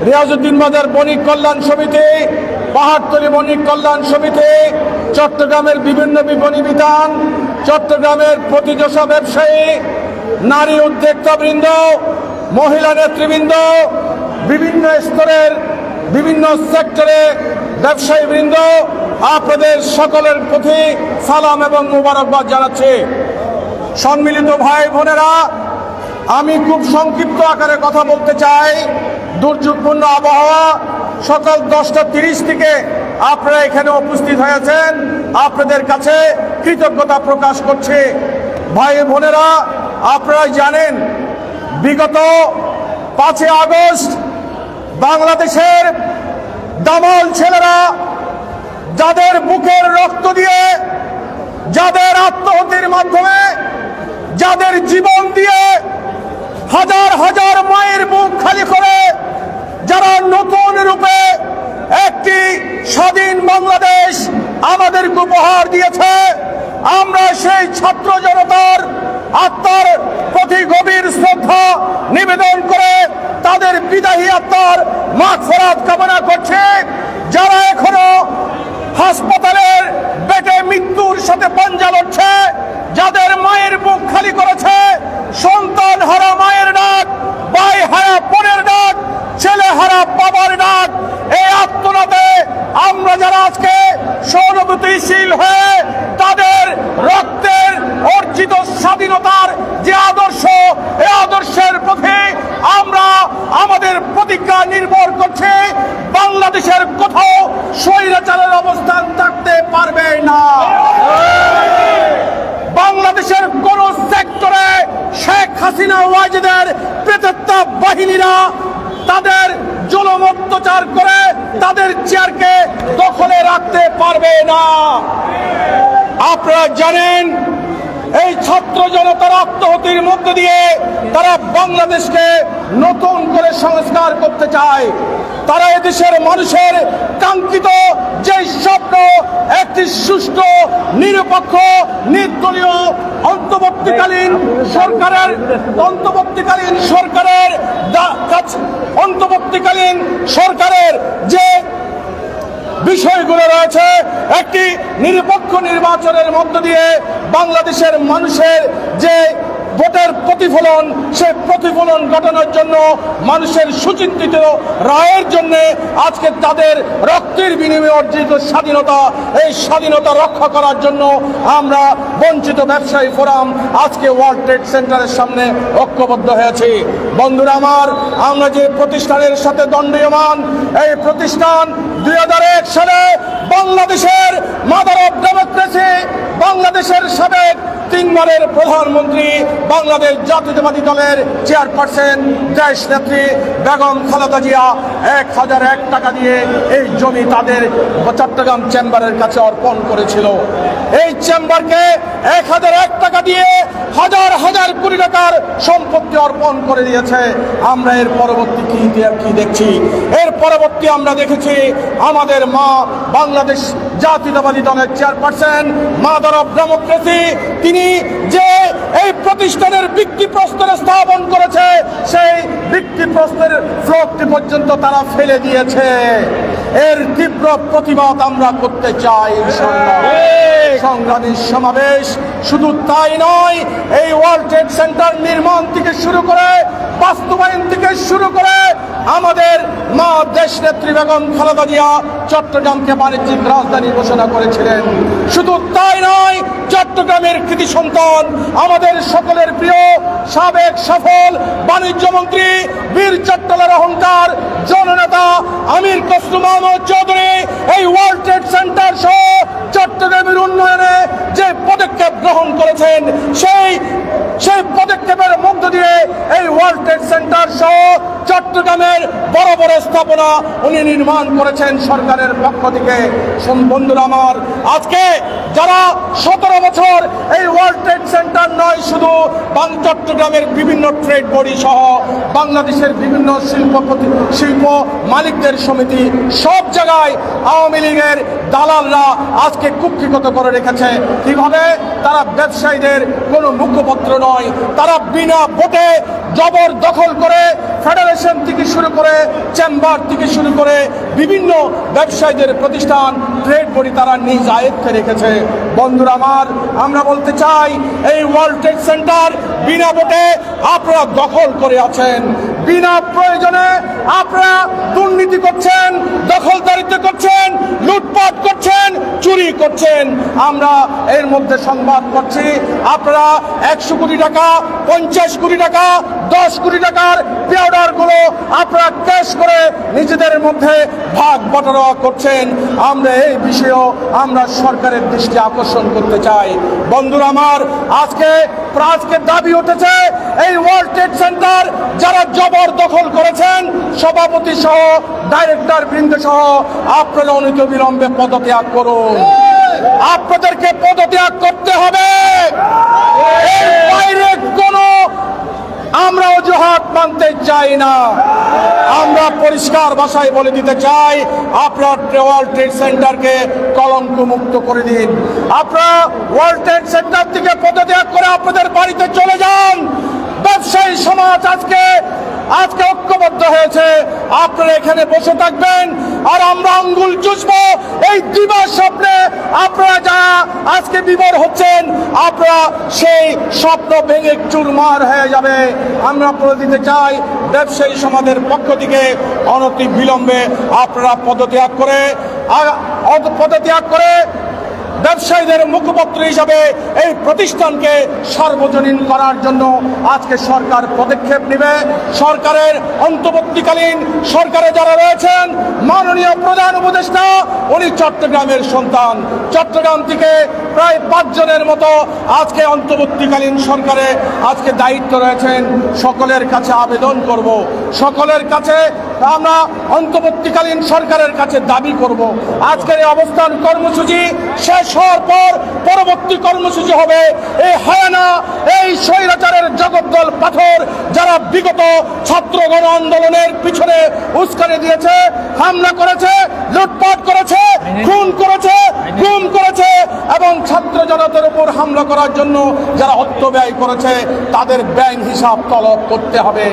রিয়াজউদ্দিন বাজার বণিক কল্যাণ সমিতি, পাহাড়তলী বণিক কল্যাণ সমিতি, চট্টগ্রামের বিভিন্ন বিপণী বিতান, চট্টগ্রামের প্রতিযোগা ব্যবসায়ী, নারী উদ্যোক্তাবৃন্দ, মহিলা নেতৃবৃন্দ, বিভিন্ন স্তরের বিভিন্ন সেক্টরে ব্যবসায়ীবৃন্দ, আপনাদের সকলের প্রতি সালাম এবং মুবারকবাদ জানাচ্ছি। সম্মিলিত ভাই বোনেরা, আমি খুব সংক্ষিপ্ত আকারে কথা বলতে চাই। দুর্যোগপূর্ণ আবহাওয়া, সকাল 10:30 থেকে আপনারা এখানে উপস্থিত হয়েছেন, আপনাদের কাছে কৃতজ্ঞতা প্রকাশ করছি। ভাই বোনেরা, আপনারা জানেন বিগত 5 আগস্ট বাংলাদেশের দামাল ছেলেরা যাদের বুকের রক্ত দিয়ে, যাদের আত্মহত্যার মাধ্যমে, যাদের জীবন দিয়ে হাজার হাজার মায়ের বুক খালি করে যারা নতুন রূপে একটি স্বাধীন বাংলাদেশ আমাদেরকে উপহার দিয়েছে, আমরা সেই ছাত্র জনতার আত্মার প্রতি গভীর শ্রদ্ধা নিবেদন করে তাদের বিদায়ী আত্মার মাগফিরাত কামনা করছে। যারা এখনো হাসপাতালের বেডে মৃত্যুর সাথে পাঞ্জা লড়ছে, যাদের মায়ের বুক খালি করেছে, সন্তান হারা মায়ের ডাক, ভাই হারা বোনের ডাক, ছেলে হারা বাবার ডাক, এই আত্মনাদে আমরা যারা আজকে সহানুভূতিশীল হয়ে তাদের রক্তের অর্জিত স্বাধীনতার যে আদর্শ, এই আদর্শের প্রতি আমরা আমাদের প্রতিজ্ঞা নির্ভর করছে বাংলাদেশের কোথাও স্বৈরাচারের অবস্থান থাকতে পারবে না। বাংলাদেশের কোন সেক্টরে শেখ হাসিনা ওয়াজেদের প্রেতাত্মা বাহিনীরা তাদের জুলুম অত্যাচার করে তাদের চেয়ারকে দখলে রাখতে পারবে না। আপনারা জানেন এই ছাত্র জনতার আত্মহতির মধ্য দিয়ে তারা বাংলাদেশকে নতুন করে সংস্কার করতে চায়। তারা এদেশের মানুষের কাঙ্ক্ষিত যে স্বপ্ন, একটি সুষ্ঠু নিরপেক্ষ নির্দলীয় অন্তর্বর্তীকালীন সরকারের যে বিষয়গুলো রয়েছে, একটি নিরপেক্ষ নির্বাচনের মধ্য দিয়ে বাংলাদেশের মানুষের যে ভোটের প্রতিফলন, সেই প্রতিফলন ঘটানোর জন্য মানুষের সুচিন্তিত রায়ের জন্য আজকে তাদের রক্তের বিনিময়ে অর্জিত স্বাধীনতা, এই স্বাধীনতা রক্ষা করার জন্য আমরা বঞ্চিত ব্যবসায়ী ফোরাম আজকে ওয়ার্ল্ড ট্রেড সেন্টারের সামনে ঐক্যবদ্ধ হয়েছি। বন্ধুরা আমার, আমরা যে প্রতিষ্ঠানের সাথে দণ্ডায়মান, এই প্রতিষ্ঠান 2001 সালে বাংলাদেশের মাদার অফ ডেমোক্রেসি, বাংলাদেশের সাবেক 3 বারের প্রধানমন্ত্রী, বাংলাদেশ জাতীয়তাবাদী দলের চেয়ারপারসন দেশ নেত্রী বেগম খালেদা জিয়া 1001 টাকা দিয়ে এই জমি তাদের চট্টগ্রাম চেম্বারের কাছে অর্পণ করেছিল। এই চেম্বারকে 1001 টাকা দিয়ে হাজার হাজার কোটি টাকার সম্পত্তি অর্পণ করে দিয়েছে। আমরা এর পরবর্তী কি দেখছি? এর পরবর্তী আমরা দেখেছি আমাদের মা বাংলাদেশ জাতীয়তাবাদী দলের চেয়ারপারসন মাদার অফ ডেমোক্রেসি, তিনি যে এই প্রতিষ্ঠানের ভিত্তিপ্রস্তর স্থাপন করেছে, সেই ভিত্তিপ্রস্তরের ফ্লোরটি পর্যন্ত তারা ফেলে দিয়েছে। এর তীব্র প্রতিবাদ আমরা করতে চাই। সংগ্রামী সমাবেশ শুধু তাই নয়, এই ওয়ার্ল্ড ট্রেড সেন্টার নির্মাণ থেকে শুরু করে, বাস্তবায়ন থেকে শুরু করে আমাদের মা দেশ নেত্রী বেগম খালেদা জিয়া চট্টগ্রামকে বাণিজ্যিক রাজধানী ঘোষণা করেছিলেন। শুধু তাই নয়, চট্টগ্রামের কৃতি সন্তান, আমাদের সকলের প্রিয় সাবেক সফল বাণিজ্য মন্ত্রী, বীর চট্টলার অহংকার জননেতা আমির খসরু মাহমুদ চৌধুরী এই ওয়ার্ল্ড ট্রেড সেন্টার সহ চট্টগ্রামের উন্নয়নে যে পদক্ষেপ গ্রহণ করেছেন, সেই পদক্ষেপের মধ্য দিয়ে এই ওয়ার্ল্ড ট্রেড সেন্টার সহ চট্টগ্রামের বড় বড় স্থাপনা উনি নির্মাণ করেছেন সরকারের পক্ষ থেকে। বন্ধুরা আমার, আজকে যারা 17 বছর এই ওয়ার্ল্ড ট্রেড সেন্টার নয়, শুধু চট্টগ্রামের বিভিন্ন ট্রেড বডি সহ বাংলাদেশের বিভিন্ন শিল্প মালিকদের সমিতি, সব জায়গায় আওয়ামী লীগের দালালরা আজকে কুক্ষিগত করে রেখেছে। কিভাবে? তারা ব্যবসায়ীদের কোনো মুখপত্র নয়, তারা বিনা ভোটে জবরদখল করে ফেডারেশন থেকে শুরু করে, চেম্বার থেকে শুরু করে বিভিন্ন ব্যবসায়ীদের প্রতিষ্ঠান, ট্রেড বডি তারা নিজ আয়ত্তে রেখেছে। বন্ধুরা আমার, আমরা বলতে চাই, এই ওয়ার্ল্ড ট্রেড সেন্টার বিনা ভোটে আপনারা দখল করে আছেন। বিনা প্রয়োজনে আপনারা দুর্নীতি করছেন, দখলদারিত্ব করছেন, লুটপাট করছেন, চুরি করছেন। আমরা এর মধ্যে সংবাদ করছি, আপনারা 100 কোটি টাকা, 50 কোটি টাকা, 10 কোটি টাকার পেয়ারগুলো আপনারা ক্যাশ করে নিজেদের মধ্যে ভাগ বটরা করছেন। আমরা এই বিষয়েও আমরা সরকারের দৃষ্টি আকর্ষণ করতে চাই। বন্ধুরা আমার, আজকে দাবি উঠেছে, এই ওয়ার্ল্ড ট্রেড সেন্টার যারা জবরদখল করেছেন, সভাপতি সহ ডাইরেক্টর বৃন্দ সহ আপনারা অনতিবিলম্বে পদত্যাগ করুন। আপনাদেরকে পদত্যাগ করতে হবে। এর বাইরে কোনো আমরা অজুহাত মানতে চাই না। আমরা পরিষ্কার ভাষায় বলে দিতে চাই, আপনার ওয়ার্ল্ড ট্রেড সেন্টারকে কলঙ্ক মুক্ত করে দিন। আপনারা ওয়ার্ল্ড ট্রেড সেন্টার থেকে পদত্যাগ করে আপনাদের বাড়িতে চলে যান। ব্যবসায়ী সমাজ আজকে ঐক্যবদ্ধ হয়েছে। আপনারা এখানে বসে থাকবেন আর আমরা আঙ্গুল চুষবো এই দিবা স্বপ্নে। আপনারা যারা আজকে বিভোর হচ্ছেন, আপনারা সেই স্বপ্ন ভেঙে চুরমার হয়ে যাবে। আমরা বলে দিতে চাই, ব্যবসায়ী সমাজের পক্ষ থেকে অনতি বিলম্বে আপনারা পদত্যাগ করে ব্যবসায়ীদের মুখপত্র হিসাবে এই প্রতিষ্ঠানকে সার্বজনীন করার জন্য আজকে সরকার পদক্ষেপ নেবে। সরকারের অন্তর্বর্তীকালীন সরকারে যারা রয়েছেন, মাননীয় প্রধান উপদেষ্টা উনি চট্টগ্রামের সন্তান। চট্টগ্রাম থেকে প্রায় 5 জনের মতো আজকে অন্তর্বর্তীকালীন সরকারে আজকে দায়িত্ব রয়েছেন। সকলের কাছে আবেদন করব, সকলের কাছে আমরা অন্তর্বর্তীকালীন সরকারের কাছে দাবি করব, আজকের এই অবস্থান কর্মসূচি শেষ হওয়ার পর পরবর্তী কর্মসূচি হবে এই হায়ানা, এই স্বৈরাচারের জগদ্দল পাথর যারা বিগত ছাত্র গণ আন্দোলনের পিছনে উস্কানি দিয়েছে, হামলা করেছে, লুটপাট করেছে, খুন করেছে, গুম করেছে এবং ছাত্র জনতার উপর হামলা করার জন্য যারা অর্থ ব্যয় করেছে তাদের ব্যাংক হিসাব তলব করতে হবে,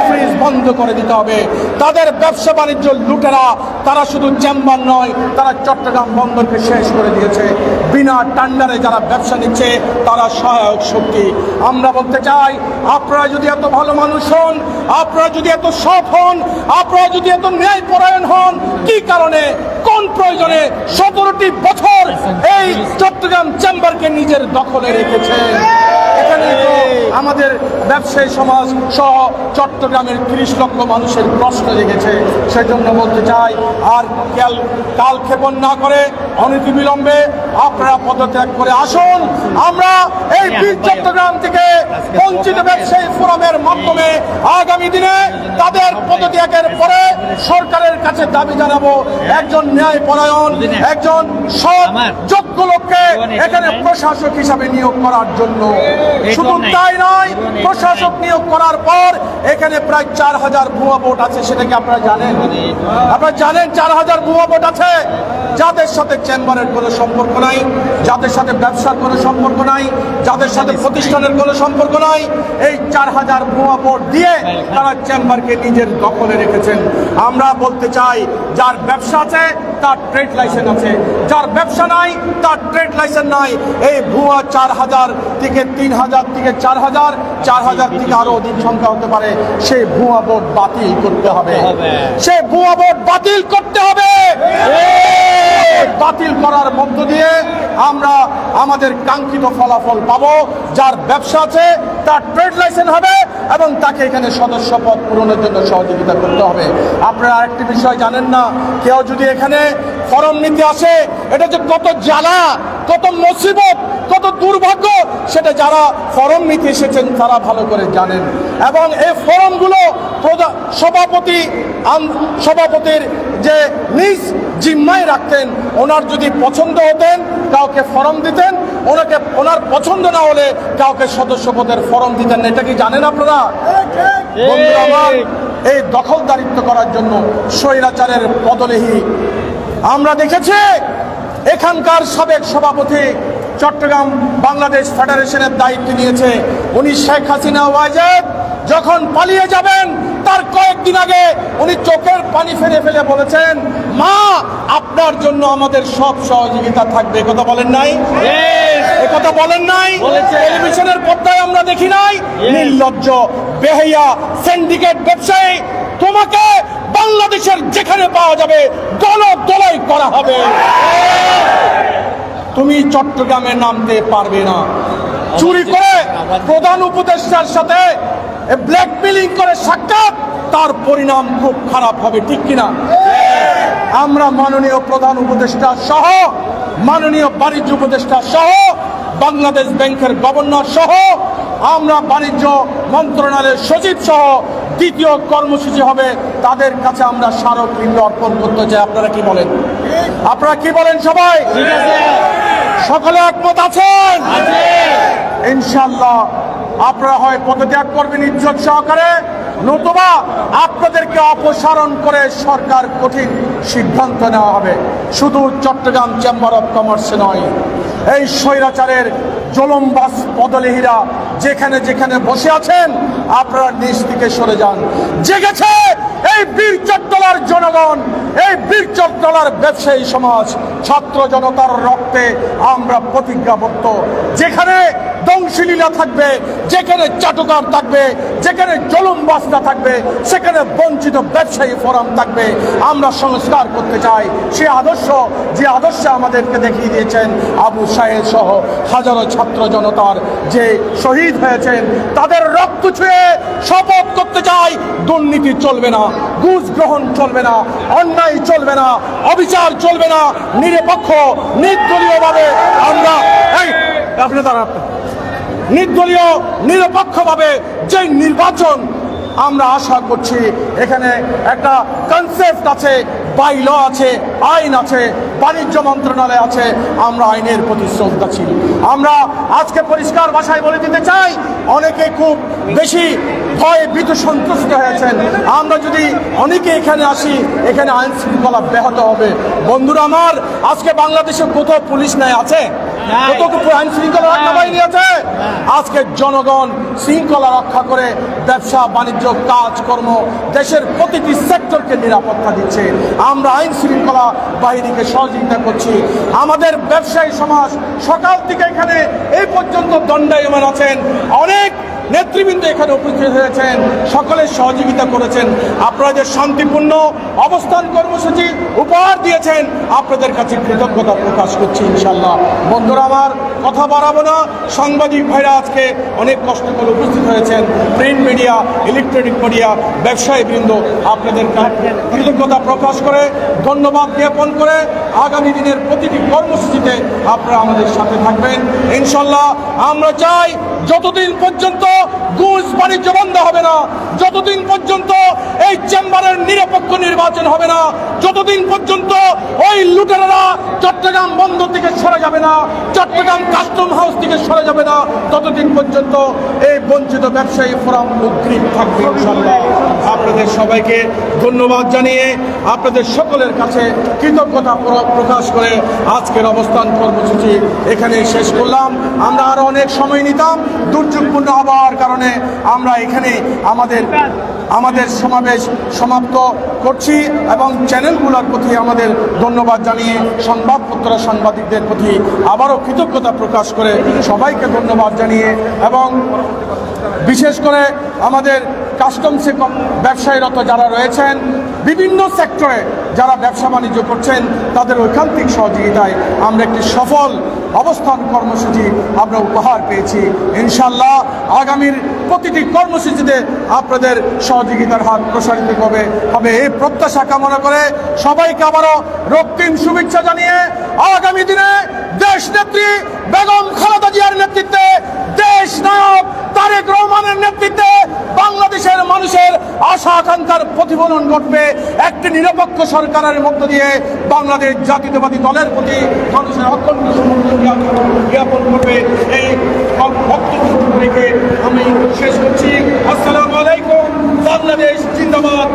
ফ্রিজ বন্ধ করে দিতে হবে। তাদের ব্যবসা বাণিজ্য লুটেরা তারা শুধু চেম্বার নয়, তারা চট্টগ্রাম বন্দরকে শেষ করে দিয়েছে। বিনা টেন্ডারে যারা ব্যবসা নিচ্ছে তারা সহায়ক শক্তি। আমরা বলতে চাই, আপনারা যদি এত ভালো মানুষ হন, আপনারা যদি এত সৎ হন, আপনারা যদি এত ন্যায়পরায়ণ হন, কি কারণে কোন প্রয়োজনে 17টি বছর এই চট্টগ্রাম চেম্বারকে নিজের দখলে রেখেছেন? এখানে তো আমাদের ব্যবসায়ী সমাজ সহ চট্টগ্রামের 30 লক্ষ মানুষের প্রশ্ন জেগেছে। সেজন্য বলতে চাই, আর কালক্ষেপণ না করে অনতিবিলম্বে আপনারা পদত্যাগ করে আসুন। আমরা এই বীর চট্টগ্রাম থেকে বঞ্চিত ব্যবসায়ী ফোরামের মাধ্যমে আগামী দিনে তাদের পদত্যাগের পরে সরকারের কাছে দাবি জানাবো, একজন ন্যায়পরায়ণ, একজন সৎ যোগ্য লোককে এখানে প্রশাসক হিসাবে নিয়োগ করার জন্য। শুধু তাই নয়, প্রশাসক নিয়োগ করার পর এখানে প্রায় 4000 ভুয়া ভোট আছে। সেটা কি আপনারা জানেন? আপনারা জানেন 4000 ভুয়া ভোট আছে, যাদের সাথে চেম্বারের কোনো সম্পর্ক নাই, যাদের সাথে ব্যবসার কোনো সম্পর্ক নাই, যাদের সাথে প্রতিষ্ঠানের কোনো সম্পর্ক নাই। এই 4000 ভুয়া ভোট দিয়ে তারা চেম্বারকে নিজের দখলে রেখেছেন। আমরা বলতে চাই, যার ব্যবসা আছে তার ট্রেড লাইসেন্স আছে, যার ব্যবসা নাই তার ট্রেড লাইসেন্স নাই। এই ভুয়া 4000 থেকে 3000 থেকে 4000, 4000 থেকে আরো অধিক সংখ্যা হতে পারে, সেই ভুয়া ভোট বাতিল করতে হবে, সেই ভুয়া ভোট বাতিল করতে হবে। বাতিল করার মধ্য দিয়ে আমরা আমাদের কাঙ্ক্ষিত ফলাফল পাবো। যার ব্যবসা আছে তার ট্রেড লাইসেন্স হবে এবং তাকে এখানে সদস্য পদ পূরণের জন্য সহযোগিতা করতে হবে। আপনারা আরেকটি বিষয় জানেন না, কেউ যদি এখানে ফরম নিতে আসে, এটা যে কত জ্বালা, কত মুসিবত, কত দুর্ভাগ্য, সেটা যারা ফরম নিতে এসেছেন তারা ভালো করে জানেন। এবং এই ফরমগুলো সভাপতির যে নিজ জিম্মায় রাখতেন, ওনার যদি পছন্দ হতেন কাউকে ফরম দিতেন, ওনার পছন্দ না হলে কাউকে সদস্য পদের ফরম দিতেন। এটা কি জানেন আপনারা? বন্ধুরা আমার, এই দখলদারিত্ব করার জন্য স্বৈরাচারের পদলেহি আমরা দেখেছি। এখানকার সাবেক সভাপতি চট্টগ্রাম বাংলাদেশ ফেডারেশনের দায়িত্ব নিয়েছে, উনি শেখ হাসিনা ওয়াজেদ যখন পালিয়ে যাবেন তার কয়েকদিন আগে উনি চোখের পানি ফেলে ফেলে বলেছেন, মা আপনার জন্য আমাদের সব সহযোগিতা থাকবে। কথা বলেন নাই? কথা বলেন নাই? টেলিভিশনের পর্দায় আমরা দেখি নাই? নির্লজ্জ বেহাইয়া সিন্ডিকেট ব্যবসায়ী, তোমাকে বাংলাদেশের যেখানে পাওয়া যাবে দলাই করা হবে। তুমি চট্টগ্রামে নামতে পারবে না। চুরি করে প্রধান উপদেষ্টার সাথে ব্ল্যাকমেলিং করে সাক্ষাৎ, তার পরিণাম খুব খারাপ হবে, ঠিক কিনা? আমরা মাননীয় প্রধান উপদেষ্টা সহ, মাননীয় বাণিজ্য উপদেষ্টা সহ, বাংলাদেশ ব্যাংকের গভর্নর সহ, আমরা বাণিজ্য মন্ত্রণালয়ের সচিব সহ দ্বিতীয় কর্মসূচি হবে, তাদের কাছে আমরা স্মারকলিপি অর্পণ করতে চাই। আপনারা কি বলেন? আপনারা কি বলেন? সবাই সকলে একমত আছেন? ইনশাআল্লাহ আপনারা হয় পদত্যাগ করবেন ইজ্জত সহকারে, নতুবা আপনাদেরকে অপসারণ করে সরকার কঠিন সিদ্ধান্ত নেওয়া হবে। শুধু চট্টগ্রাম চেম্বার অফ কমার্সে নয়, এই স্বৈরাচারের জলমবাস পদলেহীরা যেখানে যেখানে বসে আছেন আপনারা নিজ থেকে সরে যান। জেগেছে এই বীর চট্টলার জনগণ, এই বীর চট্টলার ব্যবসায়ী সমাজ, ছাত্র জনতার রক্তে আমরা প্রতিজ্ঞাবদ্ধ। যেখানে ধ্বংসলীলা থাকবে, যেখানে চাটুকার থাকবে, যেখানে জুলুমবাজরা থাকবে, সেখানে বঞ্চিত ব্যবসায়ী ফোরাম থাকবে। আমরা সংস্কার করতে চাই সে আদর্শ, যে আদর্শ আমাদেরকে দেখিয়ে দিয়েছেন আবু সাহেদ সহ হাজারো ছাত্র জনতার যে শহীদ হয়েছেন, তাদের রক্ত ছুঁয়ে শপথ করতে চাই দুর্নীতি চলবে না, ঘুষ গ্রহণ চলবে না, অন্যায় চলবে না, অবিচার চলবে না, নিরপেক্ষ নির্দলীয়ভাবে আমরা নির্দলীয় নিরপেক্ষভাবে যে নির্বাচন আমরা আশা করছি। এখানে একটা কনসেপ্ট আছে, বাইল আছে, আইন আছে, বাণিজ্য মন্ত্রণালয় আছে, আমরা আইনের প্রতি শ্রদ্ধাশীল। আমরা আজকে পরিষ্কার ভাষায় বলে দিতে চাই, অনেকে খুব বেশি ভয়ে ভীত সন্ত্রস্ত হয়েছেন। আমরা যদি অনেকে এখানে আসি, এখানে আইন শৃঙ্খলা ব্যাহত হবে। বন্ধুরা আমার, আজকে বাংলাদেশে কত পুলিশ নাই আছে, কত আইন শৃঙ্খলা রক্ষা বাহিনী আছে। আজকে জনগণ শৃঙ্খলা রক্ষা করে ব্যবসা বাণিজ্য কাজকর্ম দেশের প্রতিটি সেক্টরকে নিরাপত্তা দিচ্ছে। আমরা আইন শৃঙ্খলা বাহিনীকে সহযোগিতা করছি। আমাদের ব্যবসায়ী সমাজ সকাল থেকে এখানে এই পর্যন্ত দণ্ডায়মান আছেন, অনেক নেতৃবৃন্দ এখানে উপস্থিত হয়েছেন, সকলের সহযোগিতা করেছেন। আপনাদের শান্তিপূর্ণ অবস্থান কর্মসূচি উপহার দিয়েছেন, আপনাদের কাছে কৃতজ্ঞতা প্রকাশ করছি ইনশাল্লাহ। বন্ধুরা আমার, কথা বাড়াবো না। সাংবাদিক ভাইরা আজকে অনেক কষ্ট করে উপস্থিত হয়েছেন, প্রিন্ট মিডিয়া, ইলেকট্রনিক মিডিয়া, ব্যবসায়ী বৃন্দ, আপনাদের কৃতজ্ঞতা প্রকাশ করে ধন্যবাদ জ্ঞাপন করে আগামী দিনের প্রতিটি কর্মসূচিতে আপনারা আমাদের সাথে থাকবেন ইনশাল্লাহ। আমরা চাই যতদিন পর্যন্ত ঘুষ বাণিজ্য বন্ধ হবে না, যতদিন পর্যন্ত এই চেম্বারের নিরপেক্ষ নির্বাচন হবে না, যতদিন পর্যন্ত ওই লুটেরারা চট্টগ্রাম বন্দর থেকে সরে যাবে না, চট্টগ্রাম কাস্টম হাউস থেকে সরে যাবে না, ততদিন পর্যন্ত এই বঞ্চিত ব্যবসায়ী ফোরাম উদ্গ্রীব থাকবে ইনশাআল্লাহ। আপনাদের সবাইকে ধন্যবাদ জানিয়ে আপনাদের সকলের কাছে কৃতজ্ঞতা প্রকাশ করে আজকের অবস্থান কর্মসূচি এখানে শেষ করলাম। আমরা আরো অনেক সময় নিতাম, দুর্যোগপূর্ণ আবহাওয়ার কারণে আমরা এখানে আমাদের সমাবেশ সমাপ্ত করছি এবং চ্যানেলগুলোর প্রতি আমাদের ধন্যবাদ জানিয়ে সংবাদপত্র সাংবাদিকদের প্রতি আবারও কৃতজ্ঞতা প্রকাশ করে সবাইকে ধন্যবাদ জানিয়ে এবং বিশেষ করে আমাদের কাস্টমসে ব্যবসায়ীরত যারা রয়েছেন, বিভিন্ন সেক্টরে যারা ব্যবসা বাণিজ্য করছেন, তাদের ঐকান্তিক সহযোগিতায় আমরা একটি সফল অবস্থান কর্মসূচি আমরা উপহার পেয়েছি। ইনশাল্লাহ আগামীর প্রতিটি কর্মসূচিতে আপনাদের সহযোগিতার হাত প্রসারিত হবে এই প্রত্যাশা কামনা করে সবাইকে আবারও রক্তিম শুভেচ্ছা জানিয়ে আগামী দিনে দেশ নেত্রী বেগম খালেদা জিয়ার নেতৃত্বে, দেশ নায়ক তারেক রহমানের নেতৃত্বে বাংলাদেশের মানুষের আশা আকাঙ্ক্ষার প্রতিফলন ঘটবে। একটি নিরপেক্ষ সরকারের মধ্য দিয়ে বাংলাদেশ জাতীয়তাবাদী দলের প্রতি মানুষের অত্যন্ত সমর্থন জ্ঞাপন করবে। এই বক্তব্য রেখে আমি শেষ করছি। আসসালামু আলাইকুম। বাংলাদেশ জিন্দাবাদ।